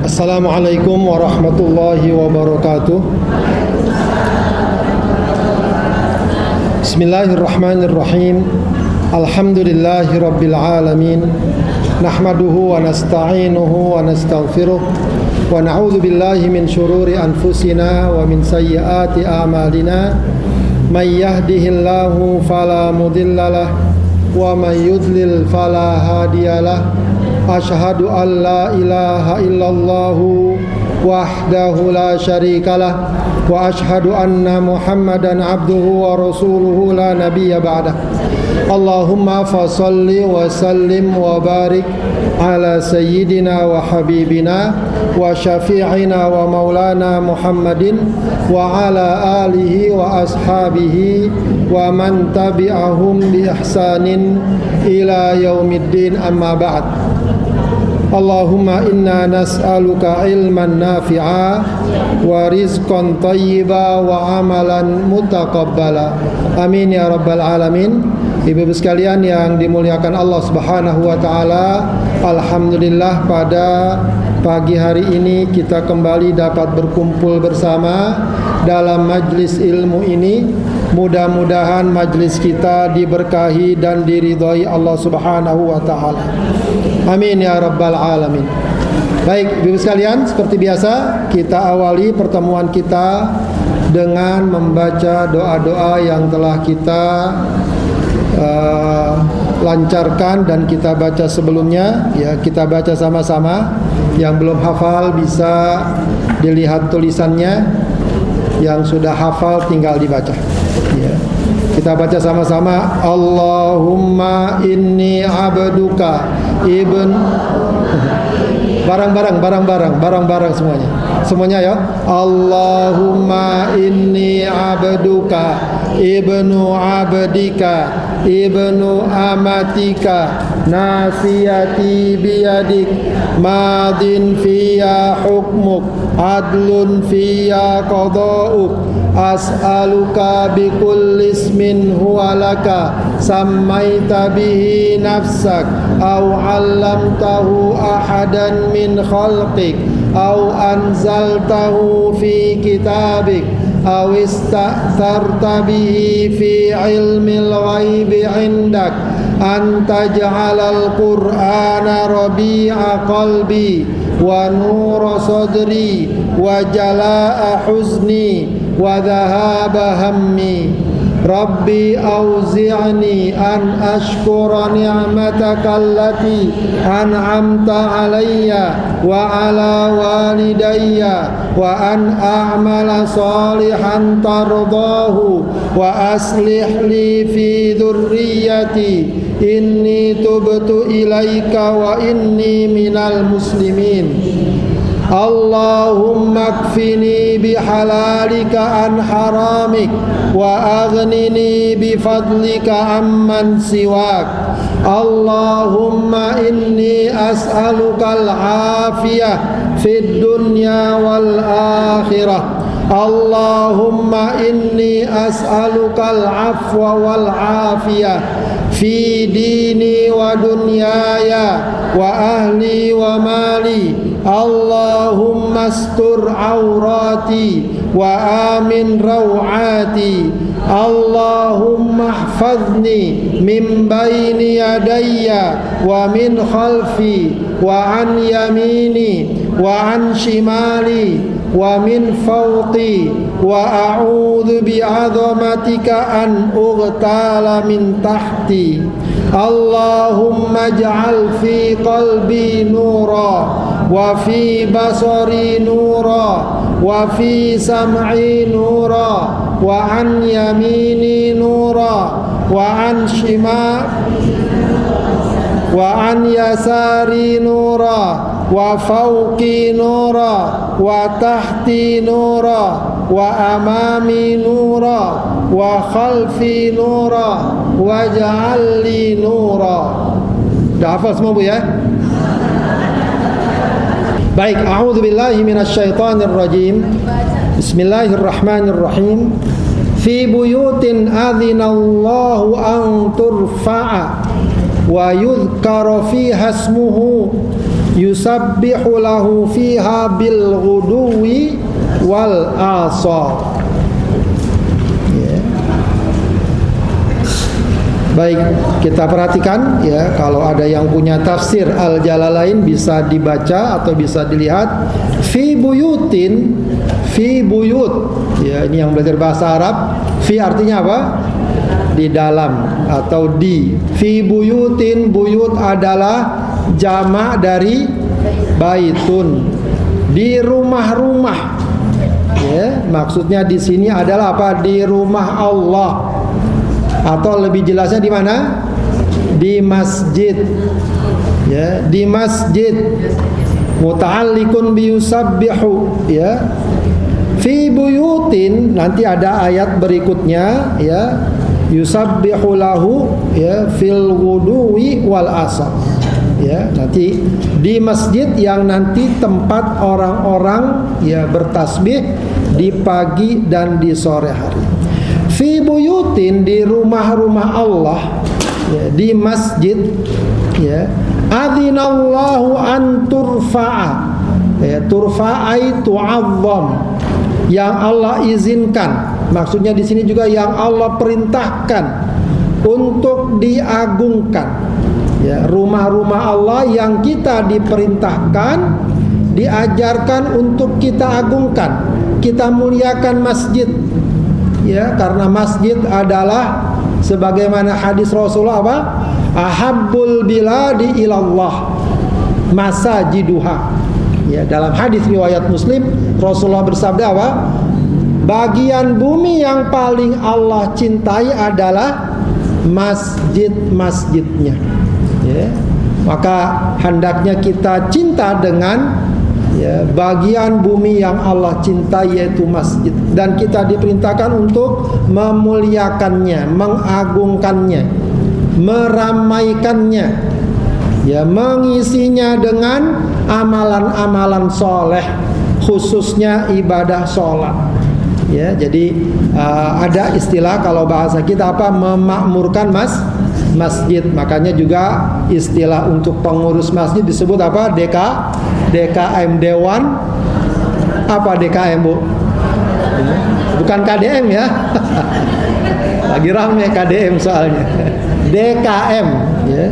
Assalamualaikum warahmatullahi wabarakatuh. Bismillahirrahmanirrahim. Alhamdulillahi rabbil alamin. Nahmaduhu wa nasta'inuhu wa nastaghfiruh. Wa na'udzu billahi min syururi anfusina wa min sayyiati a'malina. May yahdihillahu fala mudhillalah wa may yudlil fala hadiyalah. Asyhadu an la ilaha illallah wahdahu la syarikalah wa asyhadu anna Muhammadan abduhu wa rasuluhu la nabiyya ba'dah. Allahumma fasalli wa sallim wa barik ala sayyidina wa habibina wa syafi'ina wa maulana Muhammadin wa ala alihi wa ashabihi wa man tabi'ahum bi ihsanin ila yaumiddin, amma ba'd. Allahumma inna nas'aluka ilman nafi'a wa rizqan thayyiba wa amalan mutaqabbala. Amin ya rabbal alamin. Ibu-ibu sekalian yang dimuliakan Allah Subhanahu wa taala, alhamdulillah pada pagi hari ini kita kembali dapat berkumpul bersama dalam majlis ilmu ini. Mudah-mudahan majlis kita diberkahi dan diridhai Allah Subhanahu wa taala. Amin ya rabbal alamin. Baik, ibu sekalian, seperti biasa kita awali pertemuan kita dengan membaca doa-doa yang telah kita lancarkan dan kita baca sebelumnya. Ya, kita baca sama-sama. Yang belum hafal bisa dilihat tulisannya. Yang sudah hafal tinggal dibaca. Ya. Kita baca sama-sama. Allahumma inni abduka ibn. Barang-barang semuanya ya. Allahumma inni abduka ibnu abdika ibnu amatika nasiyati biyadik madin fiya hukmuk adlun fiya qada'uk as'aluka bikulli ismin huwa laka sammaita bihi nafsak aw 'allamtahu ahadan min khalqik aw anzaltahu fi kitabik aw ista'tharta bihi fi ilmil ghaibi 'indak an taj'alal qur'ana rabi'a qalbi wa nura sadri wa jalaa'a huzni wa dhahaba hammi. Rabbi auzi'ni an ashkura ni'mataka allati an'amta alayya wa ala walidayya wa an a'mala salihan tardahu wa aslih li fi dhurriyyati inni tubtu ilaika wa inni minal muslimin. Allahumma kfini bihalalika an haramik wa aghnini bifadlika amman siwak. Allahumma inni as'aluka al-afiyah fid dunya wal akhirah. Allahumma inni as'aluka al-afwa wal afiyah fi dini wa dunyaya wa ahli wa mali. Allahumma astur aurati wa amin rawati. Allahumma ihfazni min baini yadayya wa min khalfi wa an yamini wa an shimali wa min fawqi wa a'udzu bi'azamatika an ughtala min tahti. Allahumma ij'al fi qalbi nura wa fi basari nura wa fi sam'i nura wa an yamini nura wa an wa an yasari nura wa fawqi nura wa tahti nura wa amami nura wa khalfi nura waj'al li nura. Dah hafal semua Bu ya? Baik, a'udzubillahi minasyaitonir rajim. Bismillahirrahmanirrahim. Fi buyutin adzinallahu an turfa'a wa yudhkara fiha ismuhu yusabbihu lahu fiha bil ghuduwi wal asal. Baik, kita perhatikan ya, kalau ada yang punya tafsir Al-Jalalain bisa dibaca atau bisa dilihat. Fi buyutin, fi buyut. Ya, ini yang belajar bahasa Arab. Fi artinya apa? Di dalam atau di. Fi buyutin, buyut adalah jamak dari baitun. Di rumah-rumah. Ya, maksudnya di sini adalah apa? Di rumah Allah. Atau lebih jelasnya di mana? Di masjid. Ya, di masjid. Muta'alliqun bi yusabbihu, ya. Fi buyutin, nanti ada ayat berikutnya, ya. Yusabbihu lahu, ya, fil ghuduwi wal asal. Ya, nanti di masjid yang nanti tempat orang-orang ya bertasbih di pagi dan di sore hari. Fi buyutin, di rumah-rumah Allah, ya, di masjid, ya, adzinallahu an turfa'a, ya, turfa'ai tu'azzam, yang Allah izinkan. Maksudnya di sini juga yang Allah perintahkan untuk diagungkan. Ya, rumah-rumah Allah yang kita diperintahkan, diajarkan untuk kita agungkan, kita muliakan masjid. Ya, karena masjid adalah sebagaimana hadis Rasulullah apa? Ahabbul biladi ilallah masajiduha. Ya, dalam hadis riwayat Muslim Rasulullah bersabda apa? Bagian bumi yang paling Allah cintai adalah masjid-masjidnya. Ya, maka hendaknya kita cinta dengan ya, bagian bumi yang Allah cintai, yaitu masjid, dan kita diperintahkan untuk memuliakannya, mengagungkannya, meramaikannya, ya, mengisinya dengan amalan-amalan soleh, khususnya ibadah sholat. Ya, jadi ada istilah kalau bahasa kita apa? Memakmurkan masjid. Makanya juga istilah untuk pengurus masjid disebut apa? DKM, Dewan apa DKM, Bu? Bukan KDM ya. Lagi rame KDM soalnya. DKM, ya.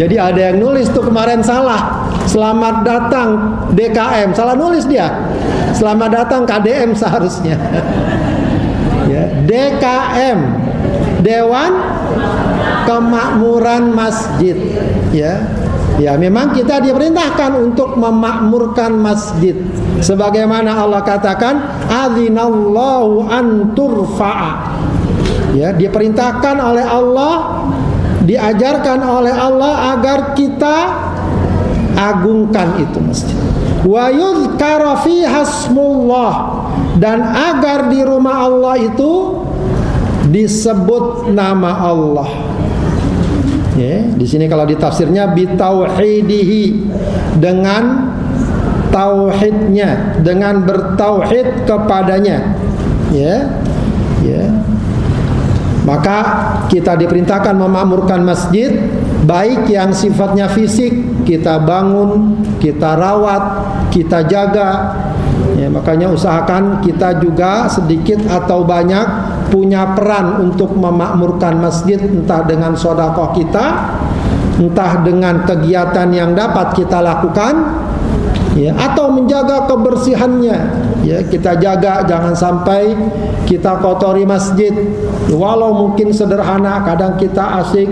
Jadi ada yang nulis tuh kemarin salah. Selamat datang DKM, salah nulis dia. Selamat datang KDM seharusnya. Ya, DKM, Dewan Kemakmuran Masjid, ya. Ya, memang kita diperintahkan untuk memakmurkan masjid. Sebagaimana Allah katakan, adzinallahu an turfa'a. Ya, diperintahkan oleh Allah, diajarkan oleh Allah agar kita agungkan itu masjid. Wa yuzkara fiha ismullah, dan agar di rumah Allah itu disebut nama Allah. Ya, di sini kalau ditafsirnya bitauhidihi, dengan tauhidnya, dengan bertauhid kepadanya. Ya, ya. Maka kita diperintahkan memakmurkan masjid, baik yang sifatnya fisik, kita bangun, kita rawat, kita jaga. Ya, makanya usahakan kita juga sedikit atau banyak punya peran untuk memakmurkan masjid, entah dengan sedekah kita, entah dengan kegiatan yang dapat kita lakukan, ya, atau menjaga kebersihannya. Ya, kita jaga jangan sampai kita kotori masjid. Walau mungkin sederhana, kadang kita asik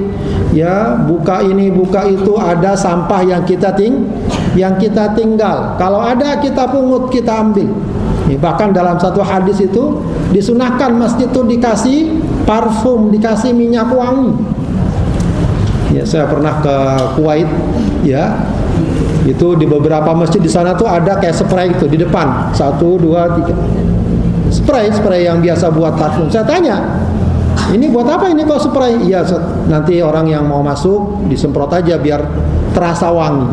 ya buka ini buka itu, ada sampah yang kita tinggal. Kalau ada kita pungut, kita ambil. Ya, bahkan dalam satu hadis itu disunahkan masjid itu dikasih parfum, dikasih minyak wangi. Ya, saya pernah ke Kuwait, ya. Itu di beberapa masjid di sana tuh ada kayak spray itu di depan. 1, 2, 3. Spray yang biasa buat parfum. Saya tanya, ini buat apa ini kok spray? Iya, nanti orang yang mau masuk disemprot aja biar terasa wangi.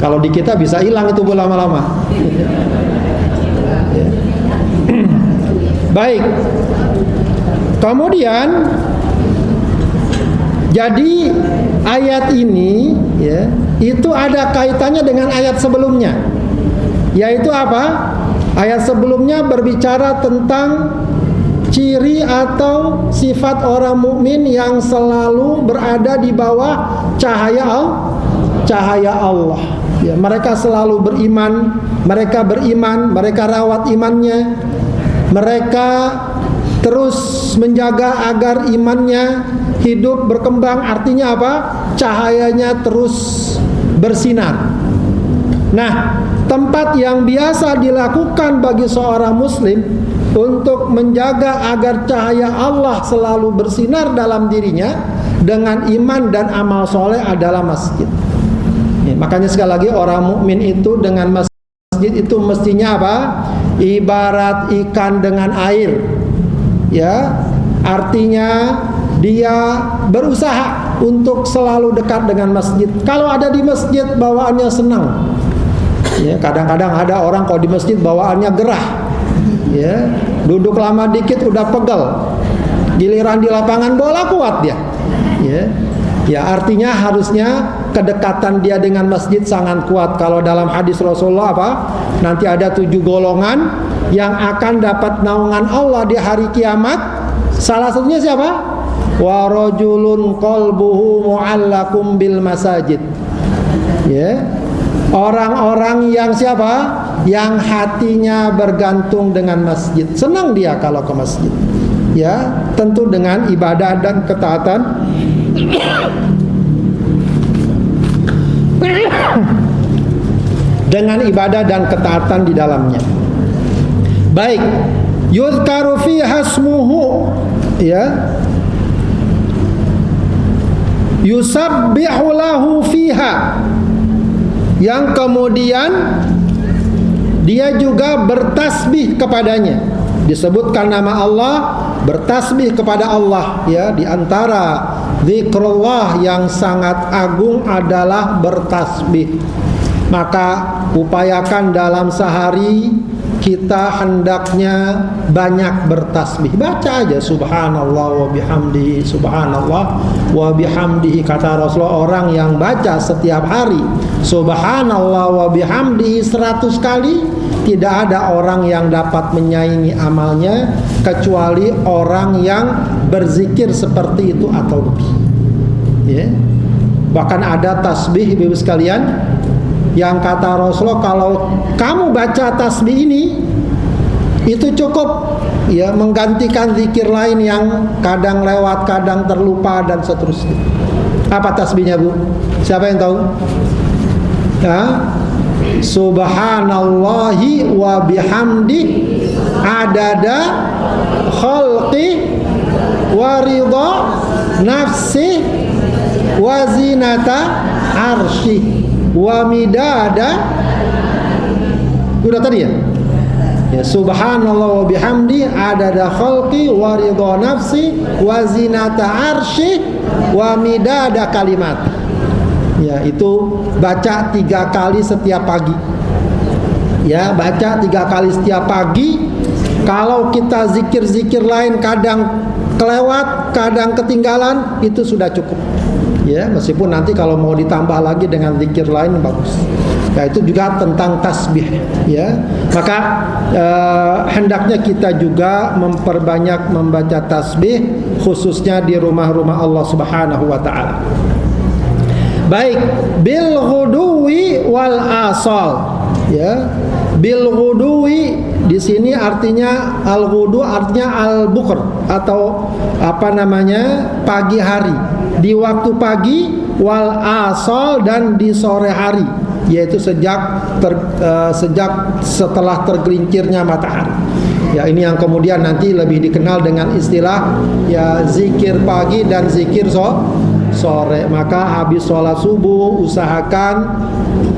Kalau di kita bisa hilang itu lama-lama. Baik. Kemudian jadi ayat ini ya itu ada kaitannya dengan ayat sebelumnya. Yaitu apa? Ayat sebelumnya berbicara tentang ciri atau sifat orang mukmin yang selalu berada di bawah cahaya Allah. Ya, mereka selalu beriman, mereka rawat imannya, mereka terus menjaga agar imannya hidup berkembang. Artinya apa? Cahayanya terus bersinar. Nah, tempat yang biasa dilakukan bagi seorang muslim untuk menjaga agar cahaya Allah selalu bersinar dalam dirinya dengan iman dan amal soleh adalah masjid. Makanya sekali lagi, orang mukmin itu dengan masjid itu mestinya apa? Ibarat ikan dengan air. Ya, artinya dia berusaha untuk selalu dekat dengan masjid. Kalau ada di masjid bawaannya senang. Ya, kadang-kadang ada orang kalau di masjid bawaannya gerah. Ya, duduk lama dikit udah pegel. Giliran di lapangan bola kuat dia. Ya, artinya harusnya kedekatan dia dengan masjid sangat kuat. Kalau dalam hadis Rasulullah apa? Nanti ada 7 golongan yang akan dapat naungan Allah di hari kiamat. Salah satunya siapa? Wa rajulun qalbuhu mu'allakum bil masajid. Ya. Orang-orang yang siapa? Yang hatinya bergantung dengan masjid. Senang dia kalau ke masjid. Ya, tentu dengan ibadah dan ketaatan. Dengan ibadah dan ketaatan di dalamnya. Baik, yuzkaru fiha ismuhu, ya, yusabbihu lahu fiha, yang kemudian dia juga bertasbih kepadanya. Disebutkan nama Allah, bertasbih kepada Allah, ya. Di antara zikrullah yang sangat agung adalah bertasbih. Maka upayakan dalam sehari kita hendaknya banyak bertasbih. Baca aja subhanallah wa bihamdihi, subhanallah wa bihamdihi. Kata Rasulullah, orang yang baca setiap hari subhanallah wa bihamdihi 100 kali, tidak ada orang yang dapat menyaingi amalnya kecuali orang yang berzikir seperti itu atau lebih. Ya. Bahkan ada tasbih, ibu sekalian, yang kata Rasulullah, kalau kamu baca tasbih ini, itu cukup, ya, menggantikan zikir lain yang kadang lewat, kadang terlupa dan seterusnya. Apa tasbihnya, Bu? Siapa yang tahu? Ya? Subhanallahi wa bihamdi adada khalqi wa ridha nafsi wa zinata arsyih wa midada. Udah tadi ya? Ya, subhanallah wa bihamdi adada khalqi wa ridha nafsi wa zinata arsy wa midada kalimat. Ya, itu baca 3 kali setiap pagi. Ya, baca 3 kali setiap pagi. Kalau kita zikir-zikir lain kadang kelewat, kadang ketinggalan, itu sudah cukup. Ya, meskipun nanti kalau mau ditambah lagi dengan zikir lain bagus. Ya, itu juga tentang tasbih. Ya, maka hendaknya kita juga memperbanyak membaca tasbih, khususnya di rumah-rumah Allah Subhanahu wa taala. Baik, bil ghuduwi wal asal. Ya, bil ghuduwi di sini artinya al-ghudu artinya al-bukr atau apa namanya? Pagi hari. Di waktu pagi, wal asal, dan di sore hari, yaitu sejak setelah tergelincirnya matahari. Ya, ini yang kemudian nanti lebih dikenal dengan istilah, ya, zikir pagi dan zikir sore. Maka habis sholat subuh usahakan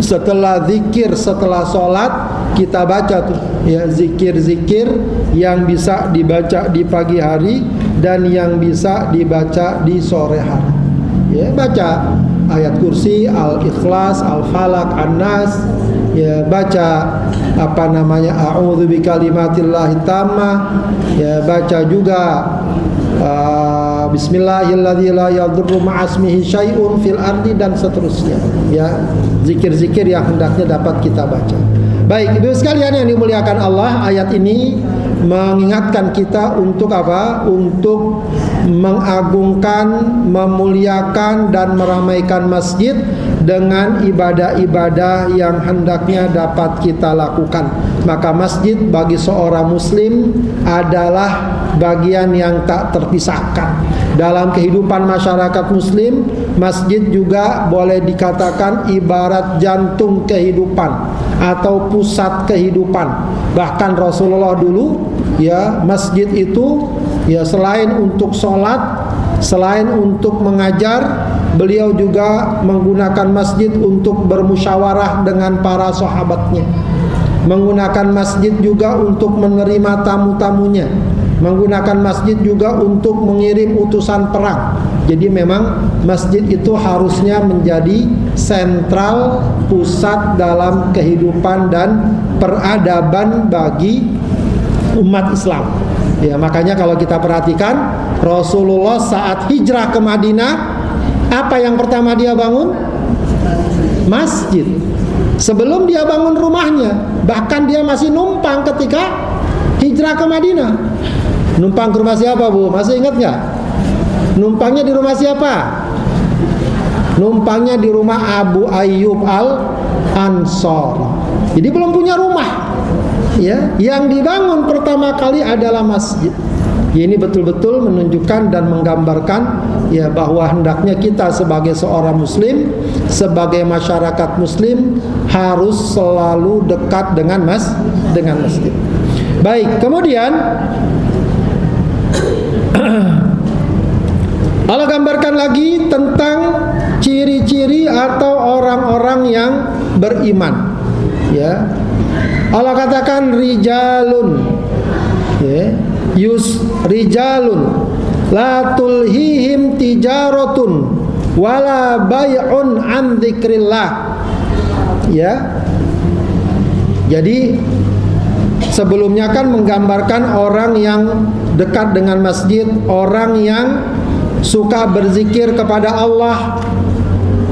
setelah zikir, setelah sholat kita baca tuh, ya, zikir-zikir yang bisa dibaca di pagi hari dan yang bisa dibaca di sore hari. Ya, baca ayat kursi, al-ikhlas, al-falak, an-nas. Ya, baca apa namanya, a'udzu bikalimatillahi tammah. Ya, baca juga Bismillahilladzi la yadurru ma'asmihi syai'un fil ardi dan seterusnya. Ya, zikir-zikir yang hendaknya dapat kita baca. Baik, Ibu sekalian yang dimuliakan Allah, ayat ini mengingatkan kita untuk apa? Untuk mengagungkan, memuliakan dan meramaikan masjid dengan ibadah-ibadah yang hendaknya dapat kita lakukan. Maka masjid bagi seorang muslim adalah bagian yang tak terpisahkan. Dalam kehidupan masyarakat muslim, masjid juga boleh dikatakan ibarat jantung kehidupan atau pusat kehidupan. Bahkan Rasulullah dulu, ya, masjid itu ya selain untuk sholat, selain untuk mengajar, beliau juga menggunakan masjid untuk bermusyawarah dengan para sahabatnya, menggunakan masjid juga untuk menerima tamu-tamunya, menggunakan masjid juga untuk mengirim utusan perang. Jadi memang masjid itu harusnya menjadi sentral, pusat dalam kehidupan dan peradaban bagi umat Islam. Ya, makanya kalau kita perhatikan Rasulullah saat hijrah ke Madinah, apa yang pertama dia bangun? Masjid. Sebelum dia bangun rumahnya, bahkan dia masih numpang ketika hijrah ke Madinah. Numpang ke rumah siapa, Bu? Masih ingat nggak? Numpangnya di rumah siapa? Numpangnya di rumah Abu Ayyub Al-Ansari. Jadi belum punya rumah. Ya, yang dibangun pertama kali adalah masjid. Ya, ini betul-betul menunjukkan dan menggambarkan ya bahwa hendaknya kita sebagai seorang muslim, sebagai masyarakat muslim harus selalu dekat dengan masjid. Baik, kemudian Allah gambarkan lagi tentang ciri-ciri atau orang-orang yang beriman. Ya, Allah katakan rijalun, ya, rijalun la tulhihim tijaratun wala bai'un an dzikrillah. Ya, jadi sebelumnya kan menggambarkan orang yang dekat dengan masjid, orang yang suka berzikir kepada Allah.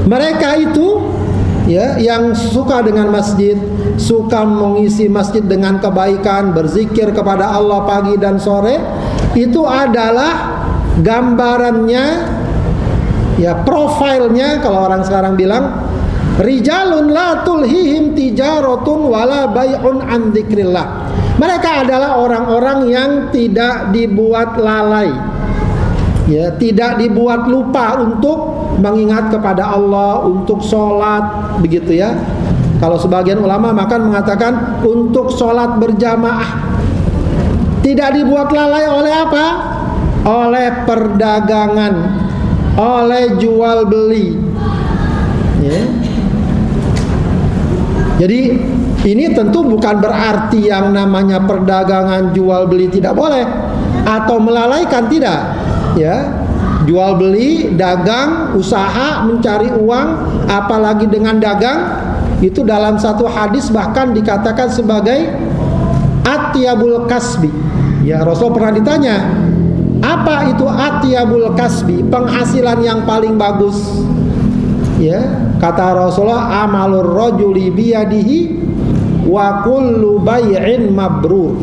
Mereka itu ya yang suka dengan masjid, suka mengisi masjid dengan kebaikan, berzikir kepada Allah pagi dan sore, itu adalah gambarannya, ya profilnya kalau orang sekarang bilang rijalun la tulhihim tijaratun wala bai'un an dzikrillah. Mereka adalah orang-orang yang tidak dibuat lalai, ya, tidak dibuat lupa untuk mengingat kepada Allah, untuk sholat, begitu ya. Kalau sebagian ulama bahkan mengatakan untuk sholat berjamaah. Tidak dibuat lalai oleh apa? Oleh perdagangan, oleh jual beli. Ya. Jadi ini tentu bukan berarti yang namanya perdagangan jual beli tidak boleh atau melalaikan, tidak. Ya, jual beli, dagang, usaha, mencari uang, apalagi dengan dagang, itu dalam satu hadis bahkan dikatakan sebagai atyabul kasbi. Ya, Rasul pernah ditanya, apa itu atyabul kasbi? Penghasilan yang paling bagus. Ya, kata Rasulullah, amalur rajuli biyadihi wa kullu bai'in mabrur.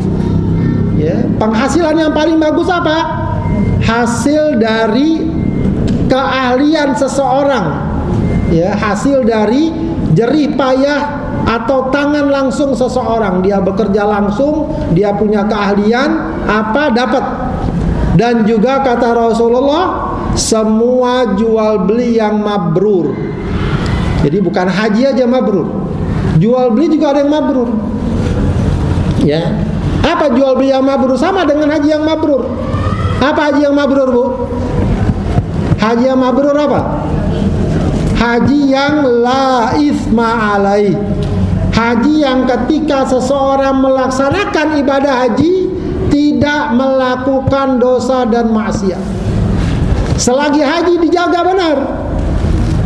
Ya, penghasilan yang paling bagus apa? Hasil dari keahlian seseorang, ya, hasil dari jerih payah atau tangan langsung seseorang. Dia bekerja langsung, dia punya keahlian, apa dapat. Dan juga kata Rasulullah, semua jual beli yang mabrur. Jadi bukan haji aja mabrur, jual beli juga ada yang mabrur. Ya, apa jual beli yang mabrur? Sama dengan haji yang mabrur. Apa haji yang mabrur, Bu? Haji yang mabrur apa? Haji yang la itsma alaih. Haji yang ketika seseorang melaksanakan ibadah haji tidak melakukan dosa dan maksiat. Selagi haji dijaga benar.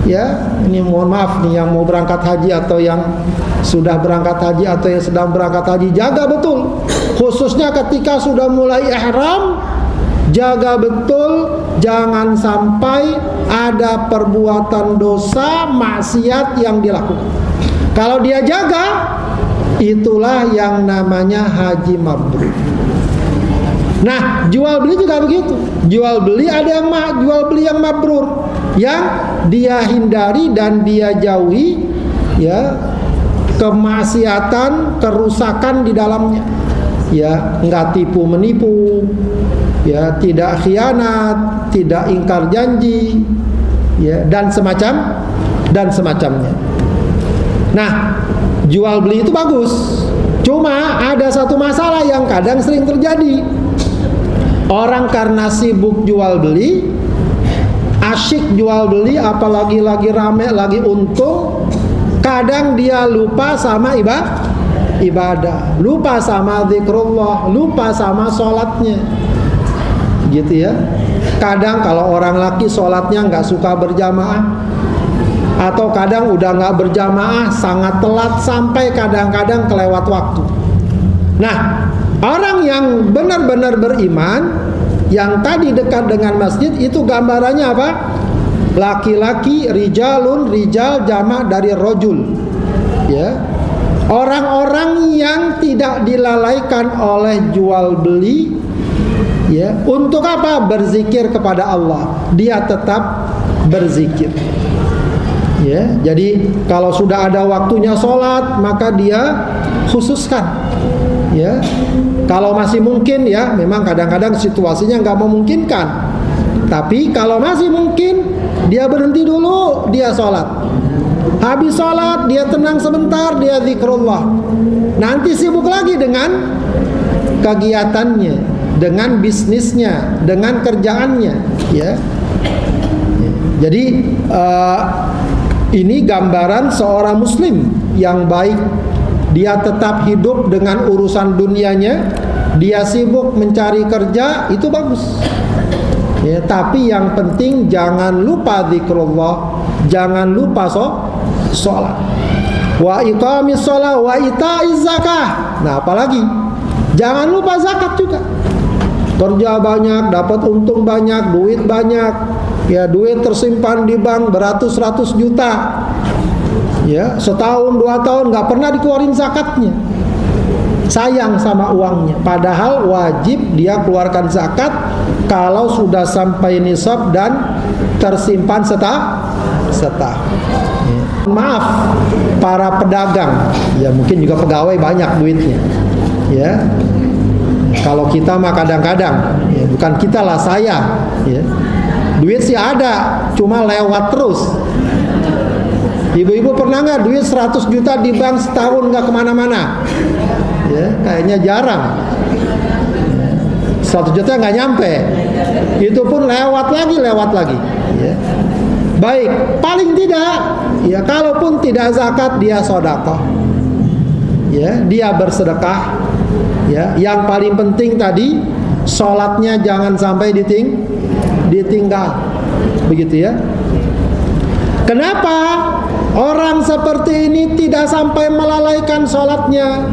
Ya, ini mohon maaf nih yang mau berangkat haji atau yang sudah berangkat haji atau yang sedang berangkat haji, jaga betul. Khususnya ketika sudah mulai ihram, jaga betul jangan sampai ada perbuatan dosa maksiat yang dilakukan. Kalau dia jaga, itulah yang namanya haji mabrur. Nah, jual beli juga begitu. Jual beli ada yang jual beli yang mabrur, yang dia hindari dan dia jauhi ya kemaksiatan, kerusakan di dalamnya. Ya, enggak tipu menipu, ya, tidak khianat, tidak ingkar janji, ya, dan semacamnya. Nah, jual beli itu bagus. Cuma ada satu masalah yang kadang sering terjadi. Orang karena sibuk jual beli, asyik jual beli, apalagi lagi rame, lagi untung, kadang dia lupa sama ibadah, lupa sama zikrullah, lupa sama sholatnya, gitu ya. Kadang kalau orang laki sholatnya nggak suka berjamaah, atau kadang udah nggak berjamaah, sangat telat sampai kadang-kadang kelewat waktu. Nah, orang yang benar-benar beriman, yang tadi dekat dengan masjid, itu gambarannya apa? Laki-laki, rijal jamak dari rojul, ya. Orang-orang yang tidak dilalaikan oleh jual beli, ya, untuk apa? Berzikir kepada Allah. Dia tetap berzikir. Ya, jadi kalau sudah ada waktunya sholat, maka dia khususkan. Ya, kalau masih mungkin, ya, memang kadang-kadang situasinya nggak memungkinkan. Tapi kalau masih mungkin, dia berhenti dulu, dia sholat. Habis sholat, dia tenang sebentar, dia zikrullah. Nanti sibuk lagi dengan kegiatannya, dengan bisnisnya, dengan kerjaannya, ya. Jadi ini gambaran seorang muslim yang baik. Dia tetap hidup dengan urusan dunianya, dia sibuk mencari kerja, itu bagus. Ya, tapi yang penting jangan lupa zikrullah, jangan lupa sholat. Wa iqamis sholat wa ita'iz zakah. Nah, apalagi jangan lupa zakat juga. Kerja banyak, dapat untung banyak, duit banyak, ya, duit tersimpan di bank beratus-ratus juta, ya, setahun 2 tahun nggak pernah dikeluarin zakatnya. Sayang sama uangnya. Padahal wajib dia keluarkan zakat kalau sudah sampai nisab dan tersimpan setahun. Maaf para pedagang, ya, mungkin juga pegawai banyak duitnya, ya. Kalau kita mah kadang-kadang, ya, bukan kita lah, saya, ya, duit sih ada, cuma lewat terus. Ibu-ibu pernah nggak duit 100 juta di bank setahun nggak kemana-mana? Ya, kayaknya jarang. 100 juta nggak nyampe, itu pun lewat lagi. Ya. Baik, paling tidak, ya, kalaupun tidak zakat, dia sedekah, ya, dia bersedekah, ya. Yang paling penting tadi, sholatnya jangan sampai ditinggal, begitu ya. Kenapa orang seperti ini tidak sampai melalaikan sholatnya,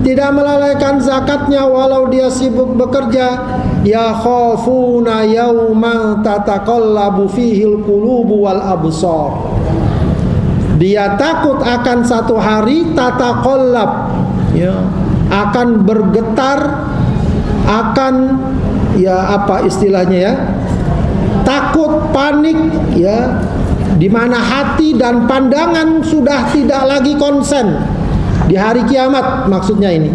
tidak melalaikan zakatnya walau dia sibuk bekerja? Ya khafuna yawman tataqallabu fihil qulubu wal absar. Dia takut akan satu hari tataqallab, ya, akan bergetar, akan, ya, apa istilahnya, ya, takut, panik, ya, di mana hati dan pandangan sudah tidak lagi konsen di hari kiamat. Maksudnya ini,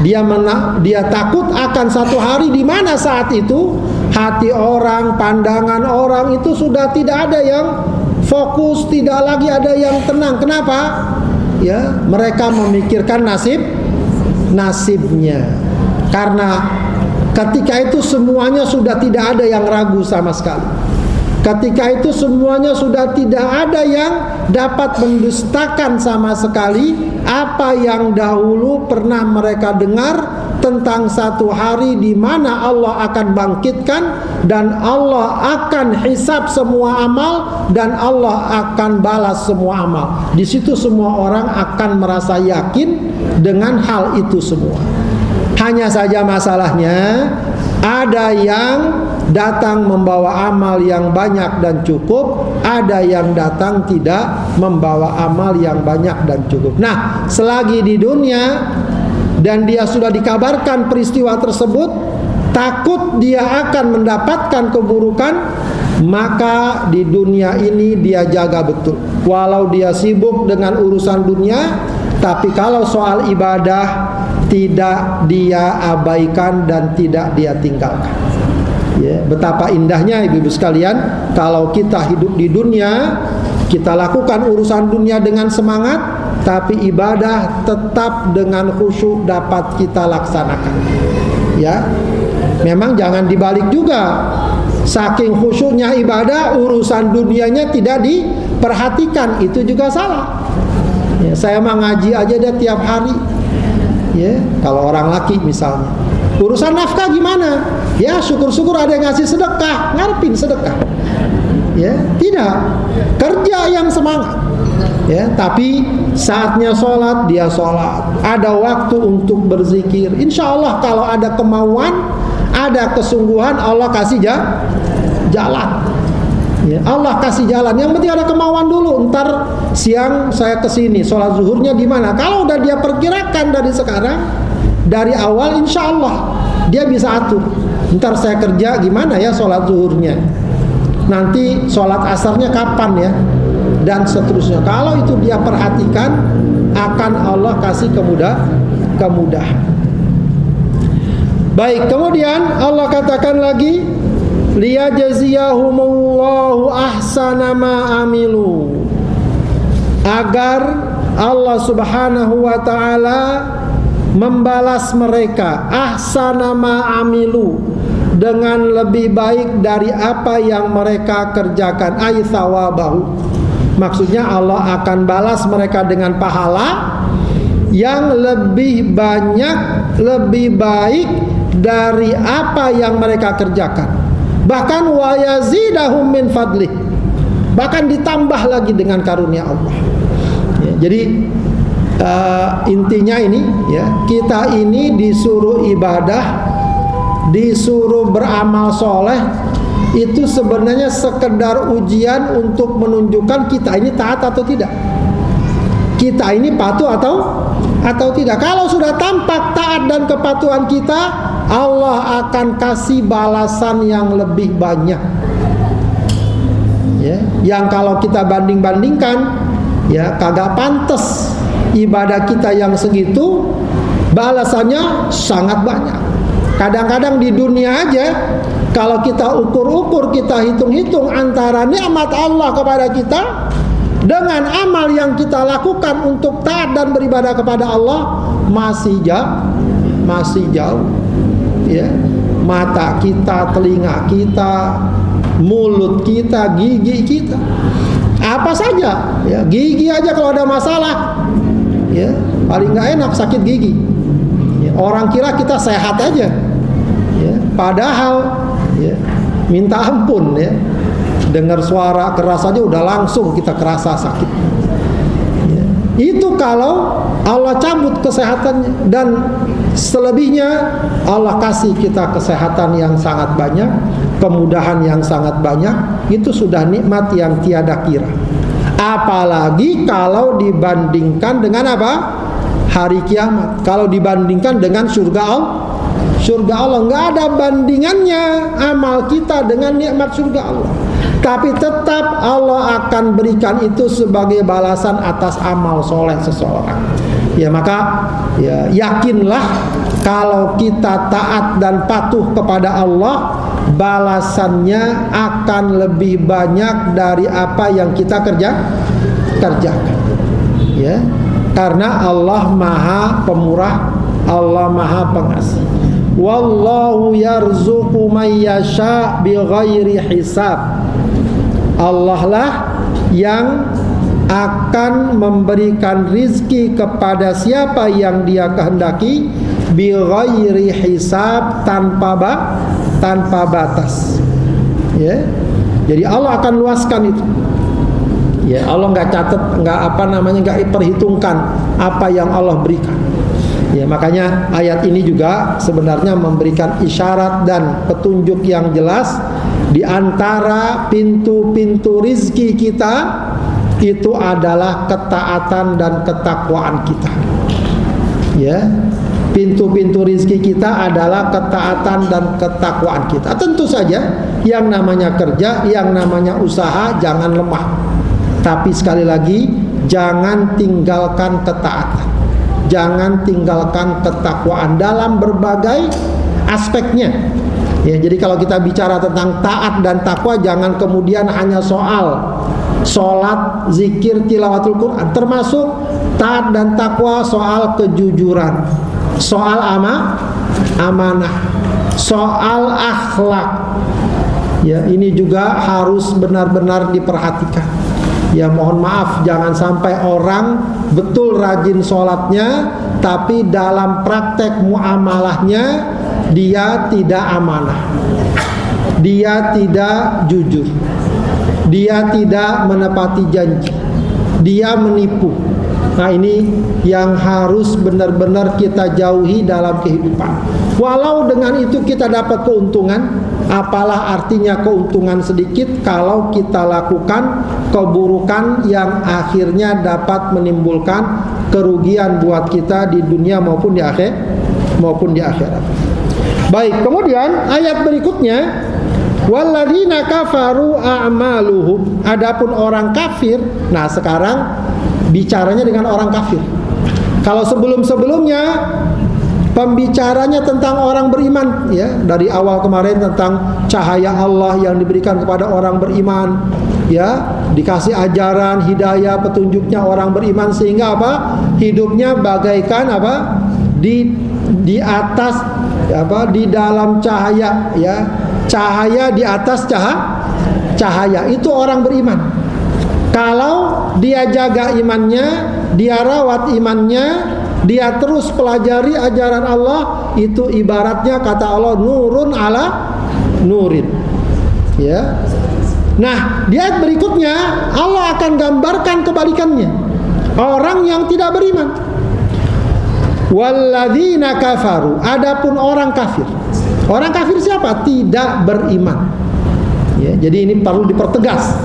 dia takut akan satu hari di mana saat itu hati orang, pandangan orang itu sudah tidak ada yang fokus, tidak lagi ada yang tenang. Kenapa? Ya, mereka memikirkan nasibnya. Karena ketika itu semuanya sudah tidak ada yang ragu sama sekali. Ketika itu semuanya sudah tidak ada yang dapat mendustakan sama sekali apa yang dahulu pernah mereka dengar tentang satu hari di mana Allah akan bangkitkan dan Allah akan hisab semua amal dan Allah akan balas semua amal. Di situ semua orang akan merasa yakin dengan hal itu semua. Hanya saja masalahnya Ada yang datang membawa amal yang banyak dan cukup, ada yang datang tidak membawa amal yang banyak dan cukup. Nah, selagi di dunia dan dia sudah dikabarkan peristiwa tersebut, takut dia akan mendapatkan keburukan, maka di dunia ini dia jaga betul. Walau dia sibuk dengan urusan dunia, tapi kalau soal ibadah tidak dia abaikan dan tidak dia tinggalkan. Ya, betapa indahnya ibu-ibu sekalian kalau kita hidup di dunia, kita lakukan urusan dunia dengan semangat, tapi ibadah tetap dengan khusyuk dapat kita laksanakan. Ya, memang jangan dibalik juga. Saking khusyuknya ibadah, urusan dunianya tidak diperhatikan, itu juga salah. Ya, saya mengaji aja dia tiap hari. Ya, kalau orang laki misalnya, urusan nafkah gimana? Ya, syukur-syukur ada yang ngasih sedekah, ngarepin sedekah. Ya, tidak. Kerja yang semangat. Ya, tapi saatnya sholat dia sholat. Ada waktu untuk berzikir. Insya Allah kalau ada kemauan, ada kesungguhan, Allah kasih jalan. Ya, Allah kasih jalan. Yang penting ada kemauan dulu. Ntar siang saya kesini, sholat zuhurnya di mana? Kalau udah dia perkirakan dari sekarang, dari awal, insya Allah dia bisa atur. Ntar saya kerja gimana ya sholat zuhurnya? Nanti sholat asarnya kapan ya? Dan seterusnya. Kalau itu dia perhatikan, akan Allah kasih kemudahan. Baik, kemudian Allah katakan lagi, liyajziyahumullahu ahsana ma amilu, agar Allah Subhanahu wa taala membalas mereka ahsana ma amilu, dengan lebih baik dari apa yang mereka kerjakan, ay thawabahu. Maksudnya Allah akan balas mereka dengan pahala yang lebih banyak, lebih baik dari apa yang mereka kerjakan. Bahkan wa yazidahum min fadlih, bahkan ditambah lagi dengan karunia Allah. Ya, jadi intinya ini ya, kita ini disuruh ibadah, disuruh beramal soleh, itu sebenarnya sekedar ujian untuk menunjukkan kita ini taat atau tidak, kita ini patuh atau tidak. Kalau sudah tampak taat dan kepatuhan kita, Allah akan kasih balasan yang lebih banyak. Ya, yang kalau kita banding-bandingkan, ya kagak pantas ibadah kita yang segitu, balasannya sangat banyak. Kadang-kadang di dunia aja, kalau kita ukur-ukur, kita hitung-hitung antara nikmat Allah kepada kita dengan amal yang kita lakukan untuk taat dan beribadah kepada Allah, masih jauh. Ya, mata kita, telinga kita, mulut kita, gigi kita, apa saja. Ya, gigi aja kalau ada masalah, ya paling nggak enak sakit gigi. Ya, orang kira kita sehat aja. Ya, padahal ya, minta ampun ya, dengar suara keras aja udah langsung kita kerasa sakit. Ya, itu kalau Allah cabut kesehatannya, dan selebihnya Allah kasih kita kesehatan yang sangat banyak, kemudahan yang sangat banyak, itu sudah nikmat yang tiada kira. Apalagi kalau dibandingkan dengan apa? Hari kiamat. Kalau dibandingkan dengan surga Allah, nggak ada bandingannya amal kita dengan nikmat surga Allah. Tapi tetap Allah akan berikan itu sebagai balasan atas amal soleh seseorang. Ya, maka ya, yakinlah kalau kita taat dan patuh kepada Allah, balasannya akan lebih banyak dari apa yang kita kerjakan. Ya, karena Allah Maha Pemurah, Allah Maha Pengasih. Wallahu yarzuqu may yasha bighairi hisab. Allah lah yang akan memberikan rizki kepada siapa yang Dia kehendaki, bighairi hisab, tanpa batas. Ya, jadi Allah akan luaskan itu. Ya, Allah nggak catat, nggak perhitungkan apa yang Allah berikan. Ya, makanya ayat ini juga sebenarnya memberikan isyarat dan petunjuk yang jelas di antara pintu-pintu rizki kita itu adalah ketaatan dan ketakwaan kita. Ya, pintu-pintu rizki kita adalah ketaatan dan ketakwaan kita. Tentu saja yang namanya kerja, yang namanya usaha jangan lemah. Tapi sekali lagi jangan tinggalkan ketaatan, jangan tinggalkan ketakwaan dalam berbagai aspeknya. Ya, jadi kalau kita bicara tentang taat dan takwa, jangan kemudian hanya soal sholat, zikir, tilawatul Quran. Termasuk taat dan takwa soal kejujuran, soal amanah, soal akhlak. Ya, ini juga harus benar-benar diperhatikan. Ya, mohon maaf, jangan sampai orang betul rajin sholatnya, tapi dalam praktek muamalahnya dia tidak amanah, dia tidak jujur, dia tidak menepati janji, dia menipu. Nah, ini yang harus benar-benar kita jauhi dalam kehidupan. Walau dengan itu kita dapat keuntungan, apalah artinya keuntungan sedikit kalau kita lakukan keburukan yang akhirnya dapat menimbulkan kerugian buat kita di dunia maupun di akhirat. Baik, kemudian ayat berikutnya, walladzina kafaru a'maluhum. Adapun orang kafir, nah sekarang bicaranya dengan orang kafir. Kalau sebelum-sebelumnya pembicaranya tentang orang beriman, ya, dari awal kemarin tentang cahaya Allah yang diberikan kepada orang beriman, ya, dikasih ajaran, hidayah, petunjuknya orang beriman sehingga apa? Hidupnya bagaikan apa? Di atas apa? Di dalam cahaya, ya. Cahaya di atas cahaya. Itu orang beriman. Kalau dia jaga imannya, dia rawat imannya, dia terus pelajari ajaran Allah, itu ibaratnya kata Allah nurun ala nurin. Ya. Nah, di ayat berikutnya Allah akan gambarkan kebalikannya. Orang yang tidak beriman. Walladzina kafaru. Adapun orang kafir. Orang kafir siapa? Tidak beriman. Ya, jadi ini perlu dipertegas.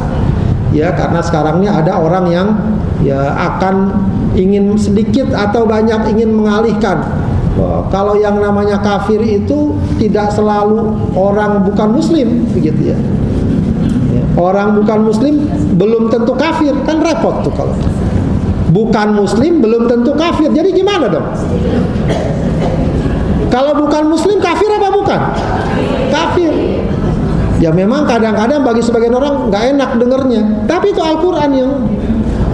Ya, karena sekarangnya ada orang yang ya akan ingin sedikit atau banyak ingin mengalihkan. Kalau yang namanya kafir itu tidak selalu orang bukan muslim, begitu ya. Orang bukan muslim belum tentu kafir, kan repot tuh kalau. Bukan muslim belum tentu kafir. Jadi gimana dong? Kalau bukan muslim kafir apa bukan? Kafir. Ya memang kadang-kadang bagi sebagian orang nggak enak dengernya. Tapi itu Al-Quran yang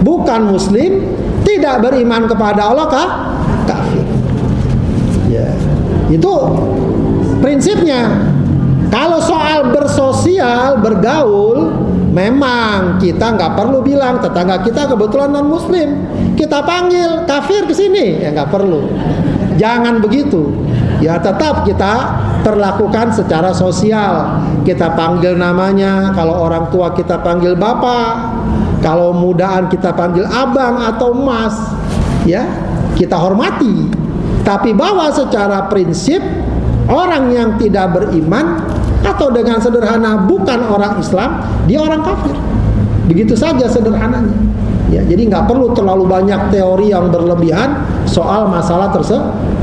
bukan muslim, tidak beriman kepada Allah kafir. Ya, itu prinsipnya. Kalau soal bersosial, bergaul, memang kita nggak perlu bilang tetangga kita kebetulan non muslim, kita panggil kafir ke sini, ya nggak perlu. Jangan begitu. Ya tetap kita perlakukan secara sosial. Kita panggil namanya, kalau orang tua kita panggil bapak, kalau mudaan kita panggil abang atau mas, ya kita hormati. Tapi bahwa secara prinsip orang yang tidak beriman atau dengan sederhana bukan orang Islam, dia orang kafir. Begitu saja sederhananya. Ya, jadi nggak perlu terlalu banyak teori yang berlebihan soal masalah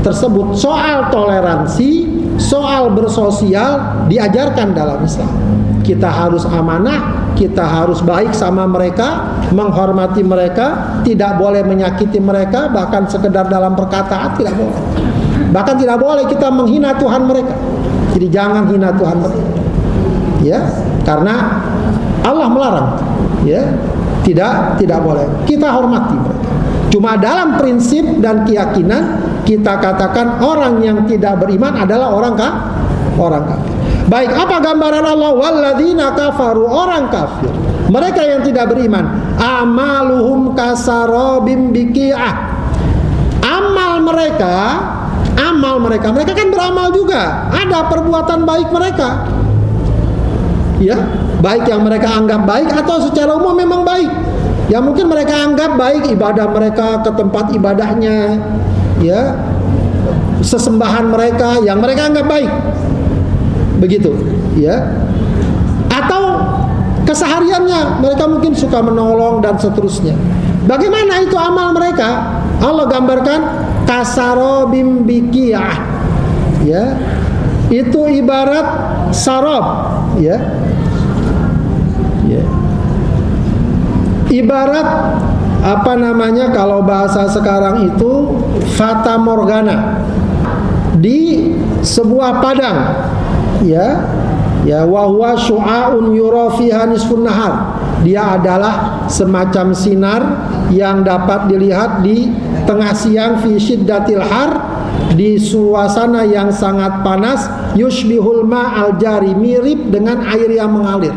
tersebut. Soal toleransi, soal bersosial diajarkan dalam Islam. Kita harus amanah, kita harus baik sama mereka, menghormati mereka, tidak boleh menyakiti mereka, bahkan sekedar dalam perkataan tidak boleh. Bahkan tidak boleh kita menghina Tuhan mereka. Jadi jangan hina Tuhan mereka. Ya, karena Allah melarang. Ya, tidak boleh. Kita hormati mereka. Cuma dalam prinsip dan keyakinan kita katakan orang yang tidak beriman adalah orang kafir. Baik, apa gambaran Allah? Walladzina kafaru, orang kafir. Mereka yang tidak beriman. Amaluhum kasarabim biqi'ah. Amal mereka kan beramal juga. Ada perbuatan baik mereka. Ya, baik yang mereka anggap baik atau secara umum memang baik. Ya mungkin mereka anggap baik ibadah mereka ke tempat ibadahnya, ya, sesembahan mereka yang mereka anggap baik. Begitu, ya. Atau kesehariannya mereka mungkin suka menolong dan seterusnya. Bagaimana itu amal mereka? Allah gambarkan kasarobim bikiyah, ya. Itu ibarat sarob, ya. Ya. Ibarat apa namanya kalau bahasa sekarang itu fata morgana di sebuah padang, ya. Ya, wa huwa syu'aun yura fiha nisfun nahar. Dia adalah semacam sinar yang dapat dilihat di tengah siang fi syiddatil har, di suasana yang sangat panas, yushbihul ma'al jari, mirip dengan air yang mengalir.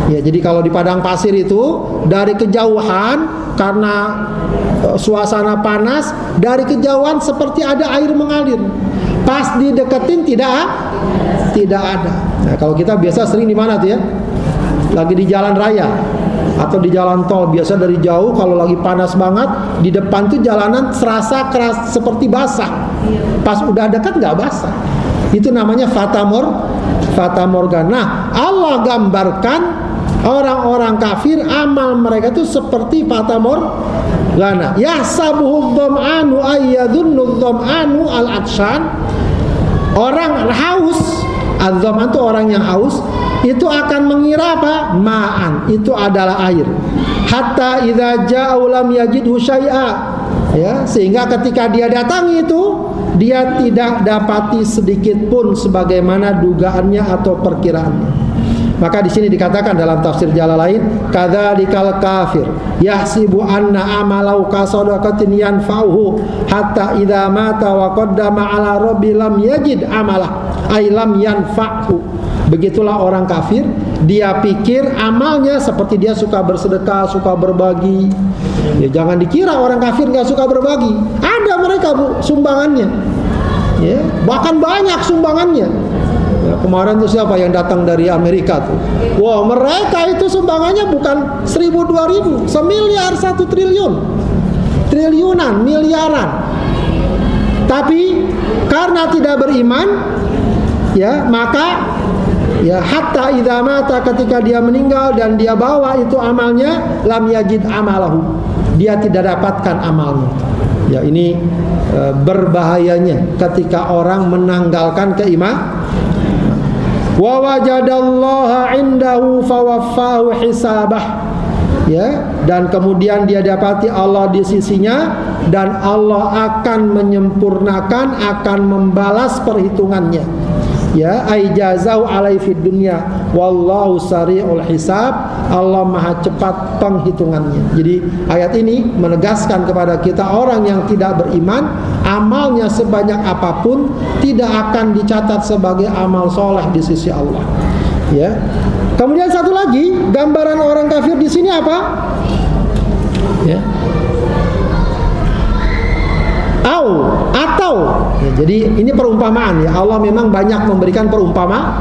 Ya, jadi kalau di padang pasir itu dari kejauhan karena suasana panas, dari kejauhan seperti ada air mengalir. Pas dideketin tidak ada. Nah, kalau kita biasa sering di mana tuh ya? Lagi di jalan raya atau di jalan tol, biasa dari jauh kalau lagi panas banget, di depan tuh jalanan serasa keras seperti basah. Pas udah dekat nggak basah. Itu namanya fata morgana. Nah, Allah gambarkan orang-orang kafir, amal mereka itu seperti fata morgana. Yahsabuhu dham'anu ayyadhunnu dham'anu al-atshan. Orang haus, az-dham'an itu orang yang haus, itu akan mengira apa? Ma'an, itu adalah air. Hatta idza ja'u lam yajidhu syai'a. Ya, sehingga ketika dia datangi itu, dia tidak dapati sedikit pun sebagaimana dugaannya atau perkiraannya. Maka di sini dikatakan dalam tafsir Jalalain, kadzalikal kafir yahsibu anna amalau kasadaqatin yanfa'uhu hatta idza mata wa qaddama ala rabbi lam yajid amalah ay lam yanfa'hu. Begitulah orang kafir, dia pikir amalnya seperti dia suka bersedekah, suka berbagi. Ya, jangan dikira orang kafir nggak suka berbagi. Ada mereka, Bu, sumbangannya. Ya, bahkan banyak sumbangannya. Ya, kemarin tuh siapa yang datang dari Amerika tuh? Wah, mereka itu sumbangannya bukan 1.000 2.000, semiliar, 1 triliun. Triliunan, miliaran. Tapi karena tidak beriman, ya, maka ya hatta idza mata, ketika dia meninggal dan dia bawa itu amalnya, lam yajid amalahu. Dia tidak dapatkan amalnya. Ya, ini berbahayanya ketika orang menanggalkan keimanan. Wa wajadallaha indahu fawaffahu hisabah. Ya, dan kemudian dia dapati Allah di sisinya dan Allah akan menyempurnakan, akan membalas perhitungannya. Ya, ai jazau alai fid dunya wallahu sari'ul hisab. Allah maha cepat penghitungannya. Jadi ayat ini menegaskan kepada kita, orang yang tidak beriman, amalnya sebanyak apapun tidak akan dicatat sebagai amal soleh di sisi Allah. Ya. Kemudian satu lagi, gambaran orang kafir di sini apa? Ya. Atau ya, jadi ini perumpamaan ya. Allah memang banyak memberikan perumpamaan.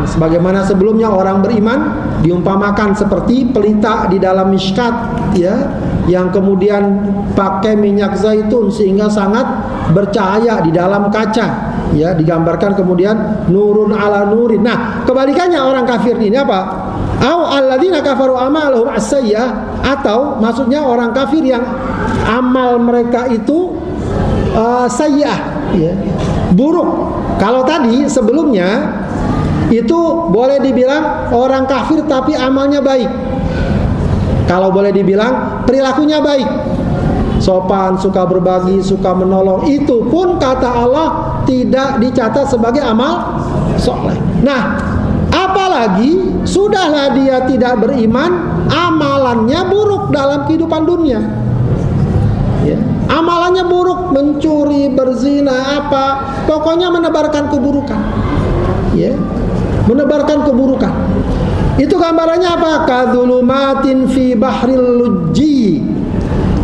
Sebagaimana sebelumnya orang beriman diumpamakan seperti pelita di dalam miskat, ya, yang kemudian pakai minyak zaitun sehingga sangat bercahaya di dalam kaca. Ya, digambarkan kemudian nurun ala nurin. Nah, kebalikannya orang kafir ini apa? Alladzina kafaru amaluhum as-sayyi'ah, atau maksudnya orang kafir yang amal mereka itu sayyi'ah, ya, buruk. Kalau tadi sebelumnya itu boleh dibilang orang kafir tapi amalnya baik. Kalau boleh dibilang perilakunya baik, sopan, suka berbagi, suka menolong, itu pun kata Allah tidak dicatat sebagai amal soleh. Nah, apalagi sudahlah dia tidak beriman, amalannya buruk dalam kehidupan dunia. Ya, amalannya buruk, mencuri, berzina, apa, pokoknya menebarkan keburukan. Ya, menebarkan keburukan. Itu gambarannya apa? Kadzulumatin fi bahril lujji.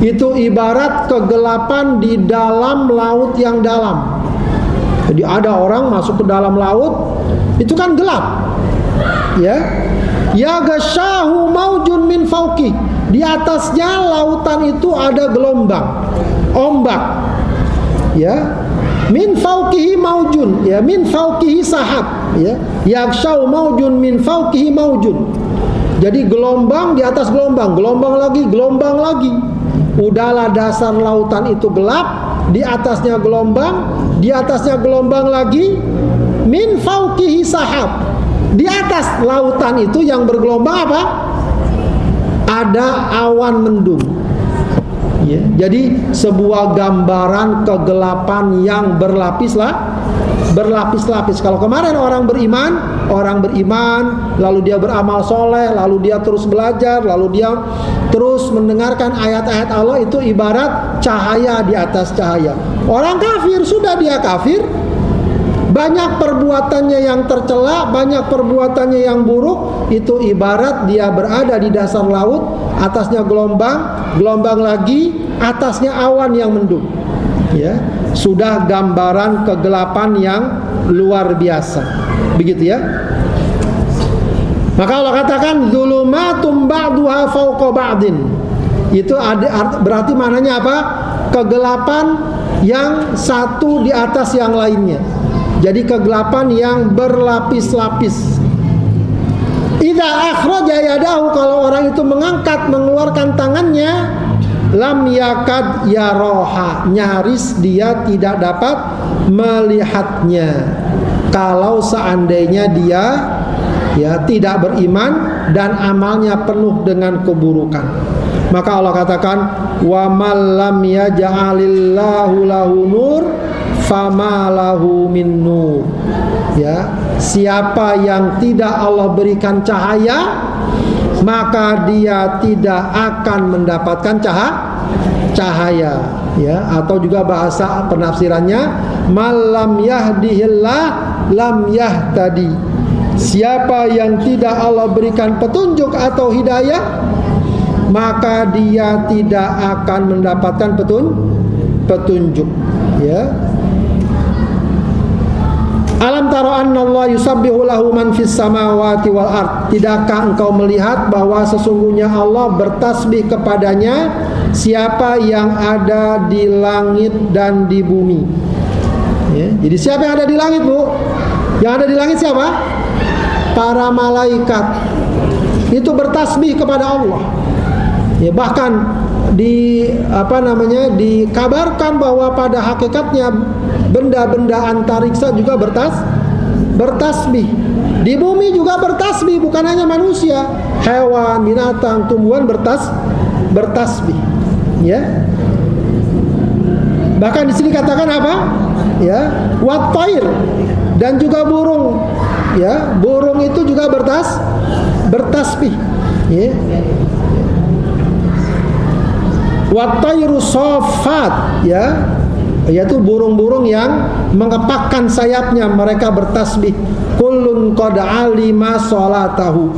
Itu ibarat kegelapan di dalam laut yang dalam. Jadi ada orang masuk ke dalam laut, itu kan gelap. Ya. Ya gasyahu maujun min fauqi. Di atasnya lautan itu ada gelombang, ombak. ya, min fauqihi maujun, ya, min fauqihi sahab, ya, yakshau maujun min fauqihi maujun. Jadi gelombang di atas gelombang, gelombang lagi. Udahlah dasar lautan itu gelap, di atasnya gelombang lagi, min fauqihi sahab. Di atas lautan itu yang bergelombang apa? Ada awan mendung. Ya, jadi sebuah gambaran kegelapan yang berlapis-lapis. Kalau kemarin orang beriman, lalu dia beramal soleh, lalu dia terus belajar, lalu dia terus mendengarkan ayat-ayat Allah, itu ibarat cahaya di atas cahaya. Orang kafir, sudah dia kafir, banyak perbuatannya yang tercela, banyak perbuatannya yang buruk, itu ibarat dia berada di dasar laut, atasnya gelombang lagi, atasnya awan yang mendung. Ya, sudah gambaran kegelapan yang luar biasa. Begitu ya. Maka Allah katakan zulumatum ba'duha fawqa ba'din. Itu berarti maknanya apa? Kegelapan yang satu di atas yang lainnya. Jadi kegelapan yang berlapis-lapis. Idza akhraja yadahu, kalau orang itu mengeluarkan tangannya, lam yakad yaroha, nyaris dia tidak dapat melihatnya. Kalau seandainya dia tidak beriman dan amalnya penuh dengan keburukan. Maka Allah katakan, wa man lam yaj'alillahu lahu nur fama lahu min nur. Ya, siapa yang tidak Allah berikan cahaya, maka dia tidak akan mendapatkan cahaya. Ya, atau juga bahasa penafsirannya, malam yahdihillah lam yahtadi. Siapa yang tidak Allah berikan petunjuk atau hidayah, maka dia tidak akan mendapatkan petunjuk. Ya. Alam tara anna Allah yusabbihu lahu man fis samawati wal ard. Tidakkah engkau melihat bahwa sesungguhnya Allah bertasbih kepadanya siapa yang ada di langit dan di bumi. Ya. Jadi siapa yang ada di langit, Bu? Yang ada di langit siapa? Para malaikat. Itu bertasbih kepada Allah. Ya, bahkan dikabarkan bahwa pada hakikatnya benda-benda antariksa juga bertasbih. Di bumi juga bertasbih, bukan hanya manusia, hewan, binatang, tumbuhan bertasbih. Ya. Bahkan di sini katakan apa? Ya, wat-tair, dan juga burung. Ya, burung itu juga bertasbih. Ya. Wat-tairu saffat, ya, yaitu burung-burung yang mengepakkan sayapnya, mereka bertasbih. Kullun qad alima sholatahu.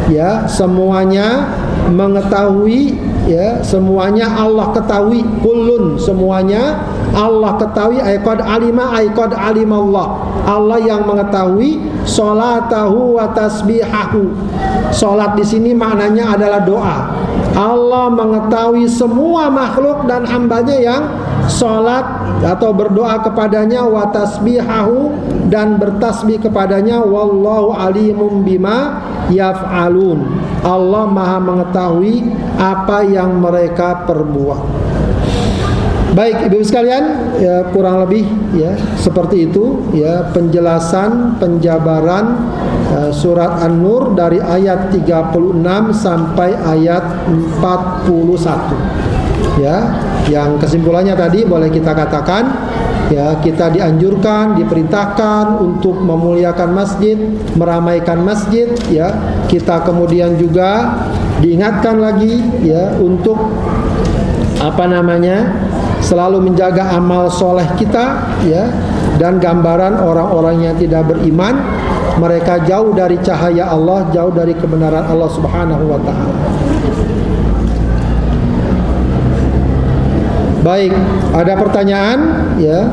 Ya, semuanya mengetahui, ya, semuanya Allah ketahui. Kullun, semuanya Allah ketahui. Ay qad alima, ay qad alimallah. Allah yang mengetahui sholatahu wa tasbihahu. Salat di sini maknanya adalah doa. Allah mengetahui semua makhluk dan hambanya yang sholat atau berdoa kepadanya, wa tasbihahu, dan bertasbih kepadanya, wallahu alimum bima yaf'alun. Allah maha mengetahui apa yang mereka perbuat. Baik Ibu sekalian, ya, kurang lebih ya seperti itu ya penjelasan penjabaran surat An-Nur dari ayat 36 sampai ayat 41. Ya, yang kesimpulannya tadi boleh kita katakan, ya, kita dianjurkan, diperintahkan untuk memuliakan masjid, meramaikan masjid, ya. Kita kemudian juga diingatkan lagi, ya, untuk selalu menjaga amal soleh kita, ya, dan gambaran orang-orang yang tidak beriman, mereka jauh dari cahaya Allah, jauh dari kebenaran Allah Subhanahu wa ta'ala. Baik, ada pertanyaan, ya.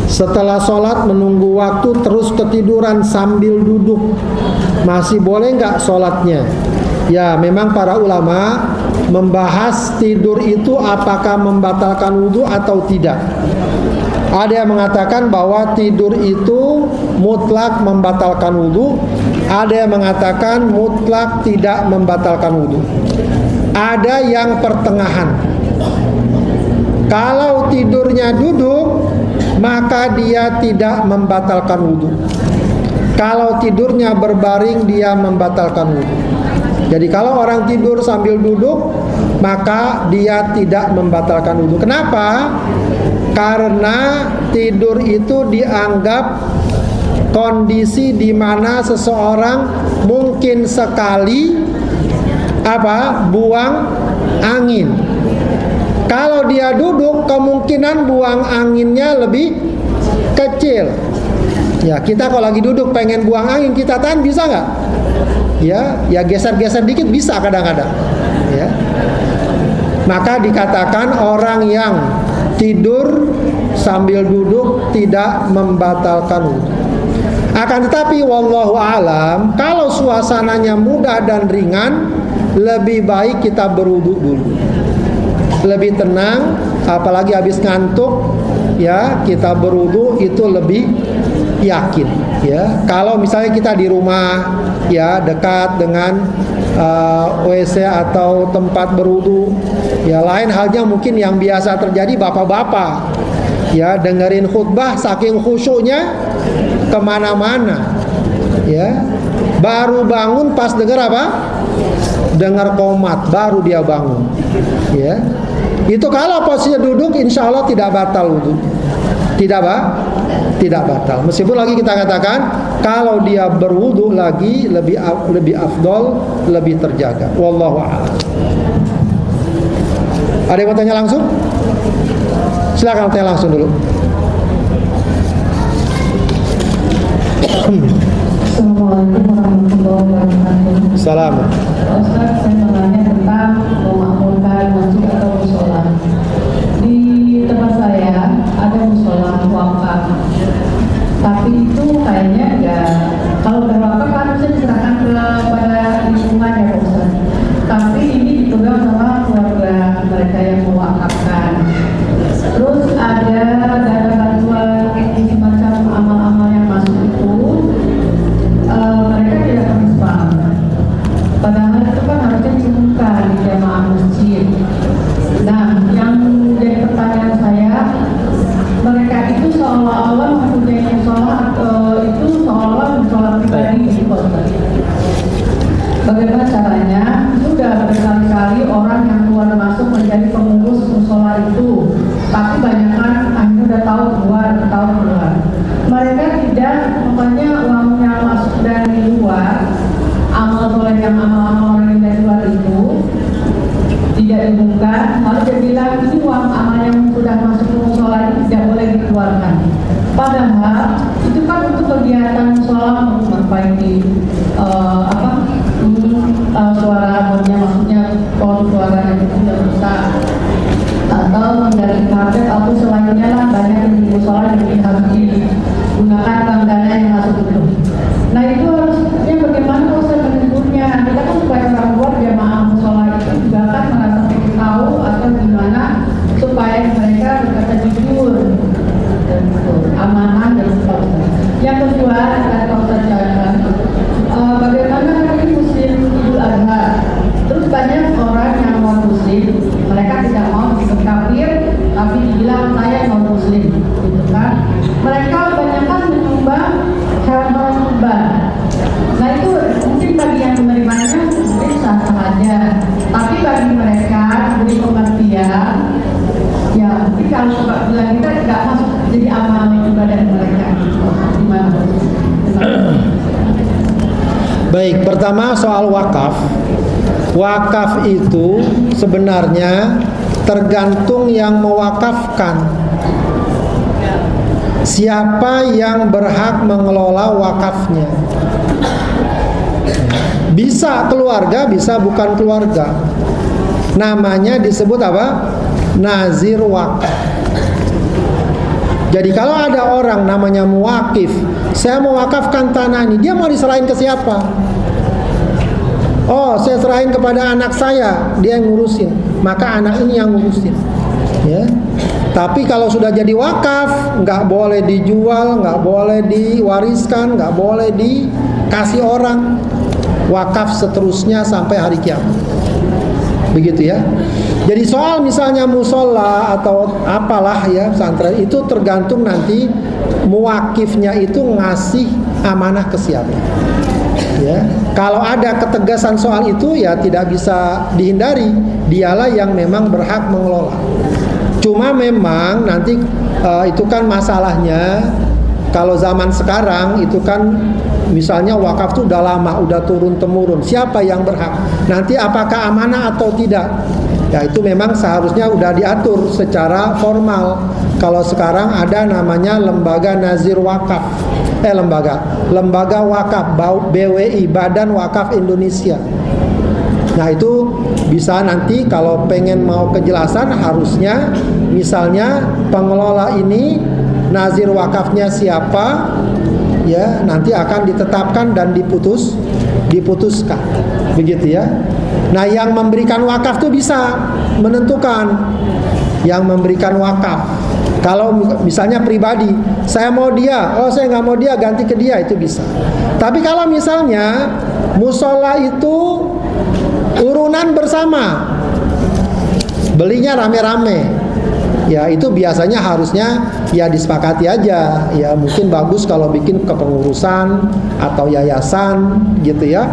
Setelah sholat menunggu waktu terus ketiduran sambil duduk, masih boleh nggak sholatnya? Ya, memang para ulama membahas tidur itu apakah membatalkan wudhu atau tidak. Ada yang mengatakan bahwa tidur itu mutlak membatalkan wudu. Ada yang mengatakan mutlak tidak membatalkan wudu. Ada yang pertengahan. Kalau tidurnya duduk, maka dia tidak membatalkan wudu. Kalau tidurnya berbaring, dia membatalkan wudu. Jadi kalau orang tidur sambil duduk, maka dia tidak membatalkan wudu. Kenapa? Karena tidur itu dianggap kondisi di mana seseorang mungkin sekali buang angin. Kalau dia duduk, kemungkinan buang anginnya lebih kecil. Ya, kita kalau lagi duduk pengen buang angin, kita tahan bisa nggak? Ya geser-geser dikit bisa kadang-kadang. Ya. Maka dikatakan orang yang tidur sambil duduk tidak membatalkan wudu. Akan tetapi wallahu alam, kalau suasananya mudah dan ringan, lebih baik kita berwudu dulu. Lebih tenang, apalagi habis ngantuk, ya kita berwudu itu lebih yakin. Ya, kalau misalnya kita di rumah, ya dekat dengan WC atau tempat berwudu, ya lain halnya mungkin yang biasa terjadi bapak-bapak, ya dengerin khutbah saking khusyuknya kemana-mana, ya baru bangun pas dengar dengar qomat baru dia bangun, ya itu kalau posisinya duduk insya Allah tidak batal wudu, tidak batal. Meskipun lagi kita katakan kalau dia berwudu lagi lebih afdol, lebih terjaga. Wallahu a'lam. Ada yang mau tanya langsung? Silakan tanya langsung dulu. Assalamualaikum warahmatullahi wabarakatuh. Salam. Ustaz, saya mau tanya tentang memakmurkan masjid atau musola. Di tempat saya ada musola wakaf, tapi itu kayaknya enggak. Kalau udah wakaf kan bisa diserahkan kepada lingkungan ya Pak Ustaz. Tapi ini dipegang sama keluarga mereka yang mewakafkan. Terus ada dana bantuan semacam amal-amal yang masuk itu. Mereka tidak respon. Padahal itu kan harusnya diumumkan di jamaah masjid. Nah, yang jadi pertanyaan saya, mereka itu seolah-olah mempunyai musola itu seolah-olah musola pribadi di kota. Bagaimana caranya? Sudah berkali-kali orang yang keluar masuk menjadi pengurus musola itu, tapi banyak kan akhirnya udah tahu keluar. Mereka tidak, makanya uangnya masuk dari luar, amal soleh yang amal-amal orang yang dari luar itu tidak diumumkan. Lalu dia bilang ini uang amal yang sudah masuk ke musola itu tidak boleh dikeluarkan. Padahal itu kan untuk kegiatan musola memperbaiki suaranya, maksudnya tone suaranya itu tidak rusak, atau mengganti karpet atau selainnya lah, banyak yang di musola yang harus digunakan banggana yang masuk itu. Nah itu harusnya bagaimana proses menentunya? Kita kan supaya orang luar jamaah musola itu juga kan merasa tahu atau gimana supaya mereka berkata jujur dan amanah dan sebagainya. Yang kedua adalah proses jalan. Bagaimana hari musim Idul Adha? Terus banyak orang yang non muslim, mereka tidak mau disebut kafir, tapi dibilang saya non muslim, gitu kan? Mereka kebanyakan menyumbang hewan kurban. Nah itu mungkin bagi yang menerimanya mungkin sah-sah aja, tapi bagi mereka beri pengertian, ya mungkin kalau bilang kita tidak masuk jadi amal ibadah mereka, gimana? Baik, pertama soal wakaf. Wakaf itu sebenarnya tergantung yang mewakafkan. Siapa yang berhak mengelola wakafnya? Bisa keluarga, bisa bukan keluarga. Namanya disebut apa? Nazir wakaf. Jadi kalau ada orang namanya muwakif, saya mewakafkan tanah ini, dia mau diserahin ke siapa? Oh, saya serahin kepada anak saya, dia yang ngurusin. Maka anak ini yang ngurusin. Ya. Tapi kalau sudah jadi wakaf, nggak boleh dijual, nggak boleh diwariskan, nggak boleh dikasih orang. Wakaf seterusnya sampai hari kiamat. Begitu ya. Jadi soal misalnya musola atau apalah ya pesantren itu tergantung nanti muwakifnya itu ngasih amanah ke siapa. Ya, kalau ada ketegasan soal itu ya tidak bisa dihindari, dialah yang memang berhak mengelola. Cuma memang nanti itu kan masalahnya kalau zaman sekarang itu kan misalnya wakaf itu udah lama, udah turun-temurun. Siapa yang berhak? Nanti apakah amanah atau tidak? Ya itu memang seharusnya udah diatur secara formal. Kalau sekarang ada namanya lembaga nazir wakaf. Lembaga wakaf BWI, Badan Wakaf Indonesia. Nah itu bisa nanti kalau pengen mau kejelasan harusnya misalnya pengelola ini nazir wakafnya siapa, ya nanti akan ditetapkan dan diputuskan, begitu ya. Nah yang memberikan wakaf tuh bisa menentukan yang memberikan wakaf. Kalau misalnya pribadi, saya mau dia, oh saya nggak mau dia, ganti ke dia, itu bisa. Tapi kalau misalnya musola itu urunan bersama, belinya rame-rame, ya itu biasanya harusnya ya disepakati aja. Ya mungkin bagus kalau bikin kepengurusan atau yayasan gitu ya,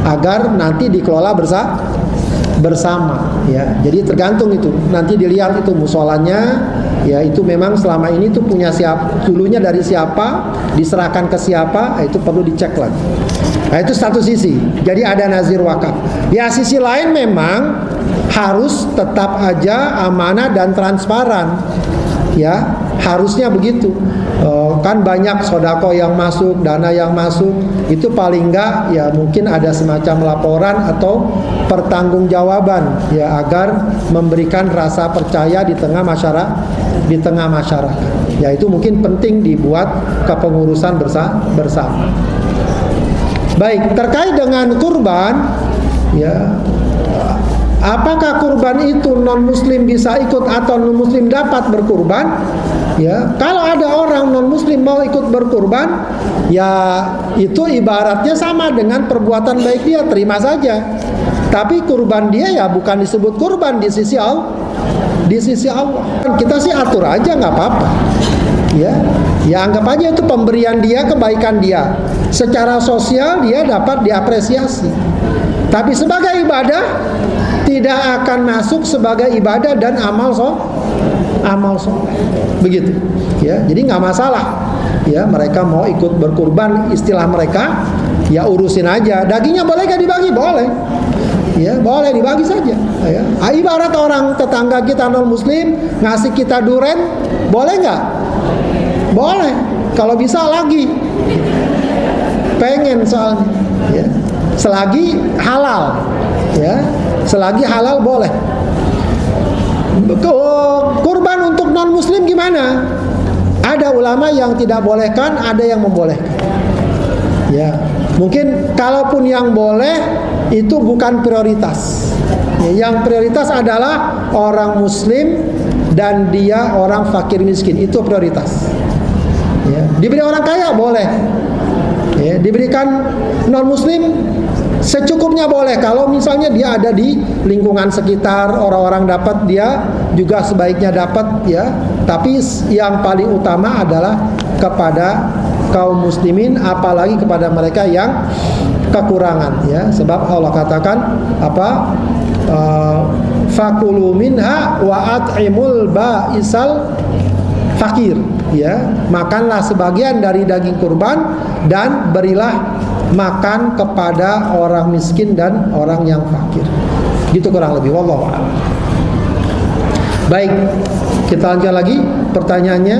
agar nanti dikelola bersama ya. Jadi tergantung itu, nanti dilihat itu musolanya ya itu memang selama ini tuh punya siapa, dulunya dari siapa, diserahkan ke siapa, itu perlu dicek lagi. Nah itu satu sisi, jadi ada nazir wakaf. Ya sisi lain memang harus tetap aja amanah dan transparan, ya harusnya begitu. Kan banyak sodako yang masuk, dana yang masuk, itu paling enggak ya mungkin ada semacam laporan atau pertanggungjawaban ya agar memberikan rasa percaya di tengah masyarakat. Ya itu mungkin penting dibuat kepengurusan bersama. Baik, terkait dengan kurban, ya apakah kurban itu non muslim bisa ikut atau non muslim dapat berkurban? Ya, kalau ada orang non muslim mau ikut berkurban, ya itu ibaratnya sama dengan perbuatan baik dia, terima saja. Tapi kurban dia ya bukan disebut kurban di sisi Allah. Di sisi Allah kita sih atur aja nggak apa-apa. Ya anggap aja itu pemberian dia, kebaikan dia. Secara sosial dia dapat diapresiasi. Tapi sebagai ibadah tidak akan masuk sebagai ibadah dan amal soleh. Begitu. Ya, jadi nggak masalah. Ya, mereka mau ikut berkurban, istilah mereka, ya urusin aja. Dagingnya boleh nggak dibagi? Boleh. Ya, boleh dibagi saja. Ya. Ibarat orang tetangga kita non muslim ngasih kita duren, boleh nggak? Boleh. Kalau bisa lagi. Pengen soalnya. Ya. Selagi halal. Ya. Selagi halal boleh. Kurban untuk non muslim gimana? Ada ulama yang tidak bolehkan, ada yang membolehkan. Ya, mungkin kalaupun yang boleh itu bukan prioritas. Ya, yang prioritas adalah orang muslim dan dia orang fakir miskin, itu prioritas. Ya, diberi orang kaya boleh. Ya, diberikan non muslim secukupnya boleh. Kalau misalnya dia ada di lingkungan sekitar, orang-orang dapat, dia juga sebaiknya dapat ya. Tapi yang paling utama adalah kepada kaum muslimin, apalagi kepada mereka yang kekurangan ya. Sebab Allah katakan apa? Fakulu minha wa at'imul ba'isal fakir ya. Makanlah sebagian dari daging kurban dan berilah makan kepada orang miskin dan orang yang fakir. Gitu kurang lebih, wallahu a'lam. Baik, kita lanjut lagi pertanyaannya.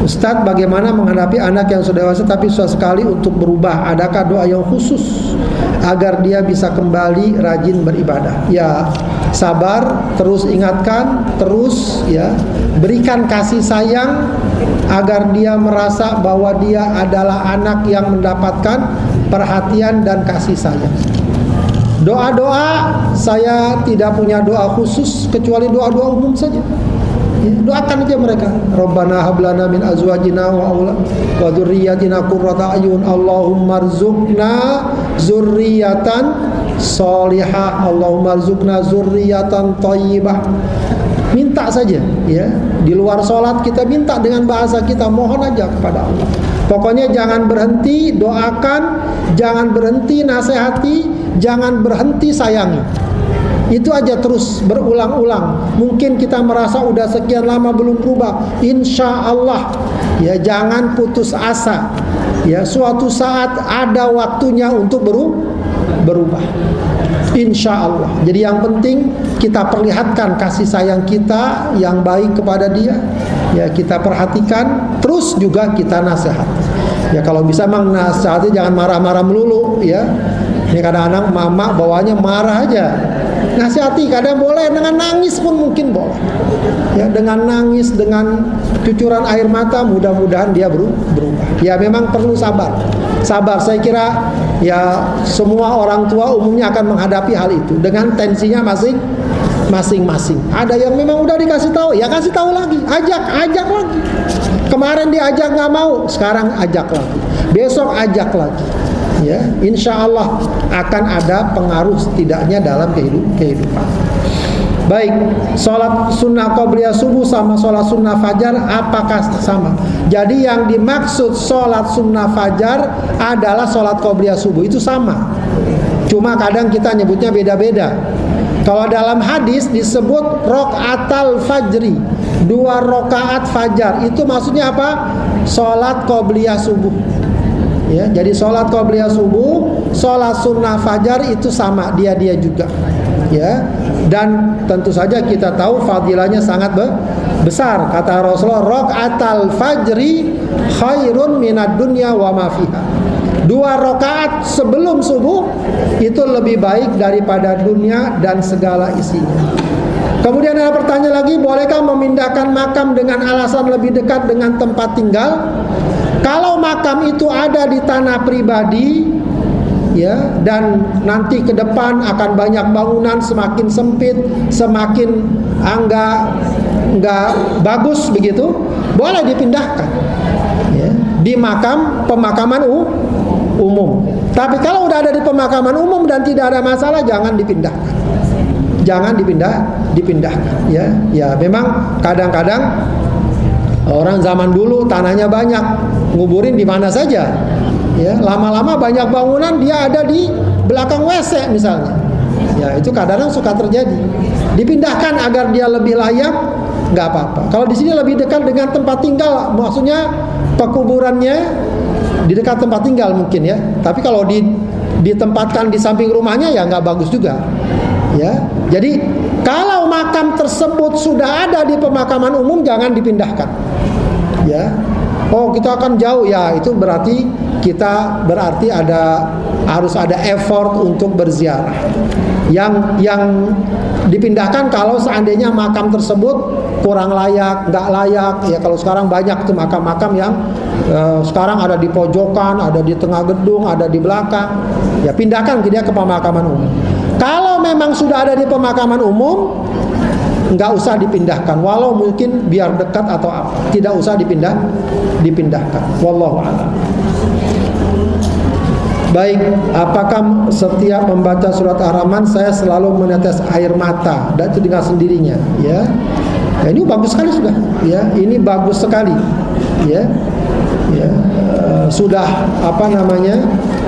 Ustadz, bagaimana menghadapi anak yang sudah dewasa tapi susah sekali untuk berubah? Adakah doa yang khusus agar dia bisa kembali rajin beribadah? Ya, sabar, terus ingatkan, terus ya, berikan kasih sayang agar dia merasa bahwa dia adalah anak yang mendapatkan perhatian dan kasih sayang. Doa-doa saya tidak punya doa khusus kecuali doa-doa umum saja. Ya, doakan aja mereka. Rabbana hablana min azwajina wa dzurriyyatina qurrata ayun. Allahumma rzuqna dzurriyyatan shalihah. Allahumma rzuqna dzurriyyatan thayyibah. Minta saja, ya. Di luar sholat kita minta dengan bahasa kita, mohon aja kepada Allah. Pokoknya jangan berhenti doakan, jangan berhenti nasihati, jangan berhenti sayangi. Itu aja terus berulang-ulang. Mungkin kita merasa udah sekian lama belum berubah. Insya Allah, ya jangan putus asa. Ya suatu saat ada waktunya untuk berubah. Insya Allah. Jadi yang penting kita perlihatkan kasih sayang kita yang baik kepada dia. Ya kita perhatikan, terus juga kita nasihat. Ya kalau bisa memang nasihati jangan marah-marah melulu. Ya ini kadang-kadang mama bawanya marah aja. Nasihati kadang boleh, dengan nangis pun mungkin boleh. Ya dengan nangis, dengan cucuran air mata, mudah-mudahan dia berubah. Ya memang perlu sabar. Sabar, saya kira ya semua orang tua umumnya akan menghadapi hal itu dengan tensinya masing-masing. Ada yang memang udah dikasih tahu, ya kasih tahu lagi, ajak lagi. Kemarin diajak nggak mau, sekarang ajak lagi. Besok ajak lagi. Ya, insya Allah akan ada pengaruh setidaknya dalam kehidupan. Baik, sholat sunnah qobliyah subuh sama sholat sunnah fajar apakah sama? Jadi yang dimaksud sholat sunnah fajar adalah sholat qobliyah subuh, itu sama. Cuma kadang kita nyebutnya beda-beda. Kalau dalam hadis disebut rokaatal fajri, 2 rakaat fajar, itu maksudnya apa? Sholat qobliyah subuh. Ya, jadi sholat qobliyah subuh, sholat sunnah fajar itu sama, dia juga. Ya, dan tentu saja kita tahu fadilahnya sangat besar. Kata Rasulullah, raqatal fajri khairun minad dunya wa ma fiha. 2 rakaat sebelum subuh itu lebih baik daripada dunia dan segala isinya. Kemudian ada pertanyaan lagi, bolehkah memindahkan makam dengan alasan lebih dekat dengan tempat tinggal? Kalau makam itu ada di tanah pribadi, ya, dan nanti ke depan akan banyak bangunan, semakin sempit, semakin enggak bagus begitu, boleh dipindahkan, ya, di pemakaman umum. Tapi kalau udah ada di pemakaman umum dan tidak ada masalah, jangan dipindahkan. Jangan dipindahkan, ya. Ya, memang kadang-kadang orang zaman dulu tanahnya banyak, nguburin di mana saja. Ya, lama-lama banyak bangunan dia ada di belakang WC misalnya. Ya, itu kadang-kadang suka terjadi. Dipindahkan agar dia lebih layak, nggak apa-apa. Kalau di sini lebih dekat dengan tempat tinggal, maksudnya pekuburannya di dekat tempat tinggal mungkin ya. Tapi kalau ditempatkan di samping rumahnya ya nggak bagus juga. Ya, jadi kalau makam tersebut sudah ada di pemakaman umum jangan dipindahkan. Ya, oh kita akan jauh ya, itu berarti harus ada effort untuk berziarah. Yang dipindahkan kalau seandainya makam tersebut kurang layak, nggak layak. Ya kalau sekarang banyak tuh makam-makam yang sekarang ada di pojokan, ada di tengah gedung, ada di belakang. Ya pindahkan dia ke pemakaman umum. Kalau memang sudah ada di pemakaman umum, nggak usah dipindahkan, walau mungkin biar dekat atau apa, tidak usah dipindahkan. Wallahu a'lam. Baik, apakah setiap membaca surat Ar-Rahman saya selalu menetes air mata? Dan itu dengan sendirinya, ya. Ya ini bagus sekali sudah, ya. Ini bagus sekali, ya. Ya, sudah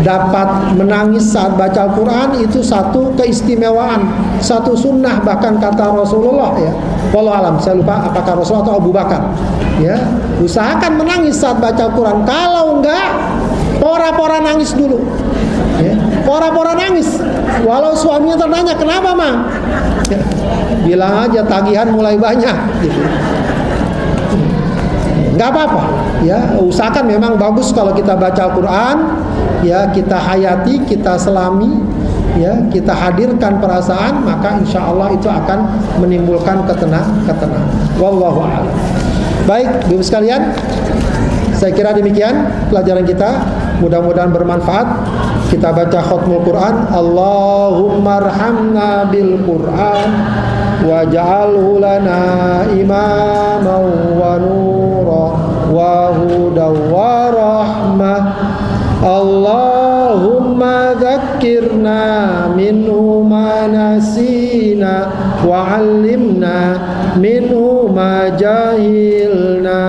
dapat menangis saat baca Al-Quran, itu satu keistimewaan, satu sunnah, bahkan kata Rasulullah, ya. Wallahu alam, saya lupa apakah Rasulullah atau Abu Bakar, ya. Usahakan menangis saat baca Al-Quran. Kalau enggak, pora-pora nangis dulu, ya. Pora-pora nangis. Walau suaminya tertanya, kenapa Mang? Ya, bilang aja tagihan mulai banyak, gitu. Nggak apa-apa, ya. Usahakan memang bagus kalau kita baca Al-Quran, ya, kita hayati, kita selami, ya, kita hadirkan perasaan, maka insya Allah itu akan menimbulkan ketenangan. Wallahu a'lam. Baik, Ibu sekalian, saya kira demikian pelajaran kita. Mudah-mudahan bermanfaat. Kita baca khatmul Quran. Allahumma arhamna bil Quran waj'alhu lana imaman wa nura wa hudan wa rahmah. Allahumma dzakkirna minhu ma nasina wa 'allimna minhu ma jahilna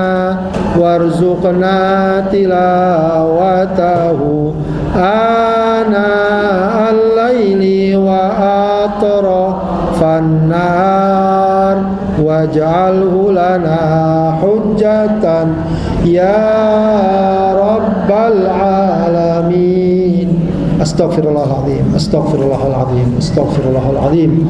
warzuqna tilawatahu ana al-laili wa atrafan nahar waj'alhu lana hujjatan ya rabbal alamin. Astaghfirullahaladzim, astaghfirullahaladzim, astaghfirullahaladzim.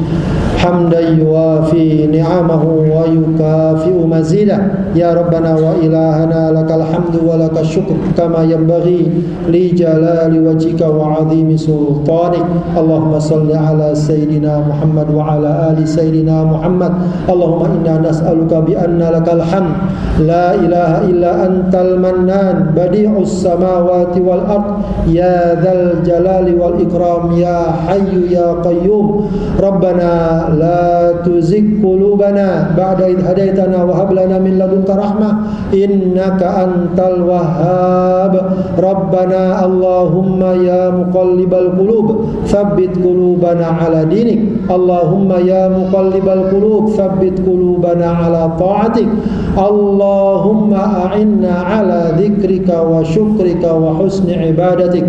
Hamdan yuwafi ni'amahu wa yukafi'u mazidah. Ya Rabbana wa ilahana lakal hamdu wa lakal syukr kama yanbaghi li jalali wajhika wa 'azimi sultanik. Allahumma salli ala sayyidina Muhammad wa ala ali sayyidina Muhammad. Allahumma inna nas'aluka bi anna lakal hamd la ilaha illa antal mannan badi'us samawati wal ard ya dzal jalali wal ikram ya hayyu ya qayyum. Rabbana la tuzigh qulubana ba'da idh hadaitana wa hab lana min ladunka rahmah innaka antal wahhab. Rabbana Allahumma ya muqallibal qulub tsabbit qulubana ala dinik. Allahumma ya muqallibal qulub tsabbit qulubana ala ta'atik. Allahumma a'inna ala dzikrika wa syukrika wa husni ibadatik.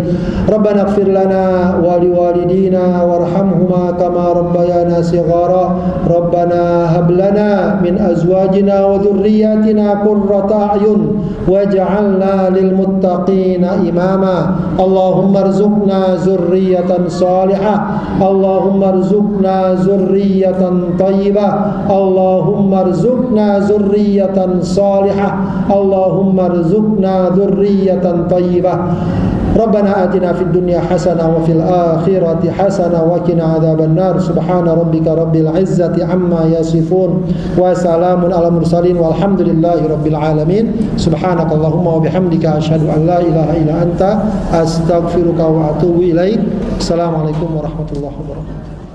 Rabbana ighfir lana wa liwalidina warhamhuma kama rabbayana shighara. Rabbana hab lana min azwajina wa dhurriyyatina qurrata a'yun waj'alna lil muttaqina imama. Allahumma arzuqna zurriyatan salihah. Allahumma arzuqna zurriyatan thayyibah. Allahumma arzuqna zurriyatan salihah. Allahumma arzuqna zurriyatan thayyibah. Rabbana atina fid dunya hasanah wa fil akhirati hasanah wa qina adzaban nar. Subhana rabbika rabbil izzati amma yasifun wa salamun alal mursalin walhamdulillahi rabbil alamin. Subhanakallahumma wa bihamdika asyhadu an la ilaha illa anta astaghfiruka wa atubu ilaik. Assalamualaikum warahmatullahi wabarakatuh.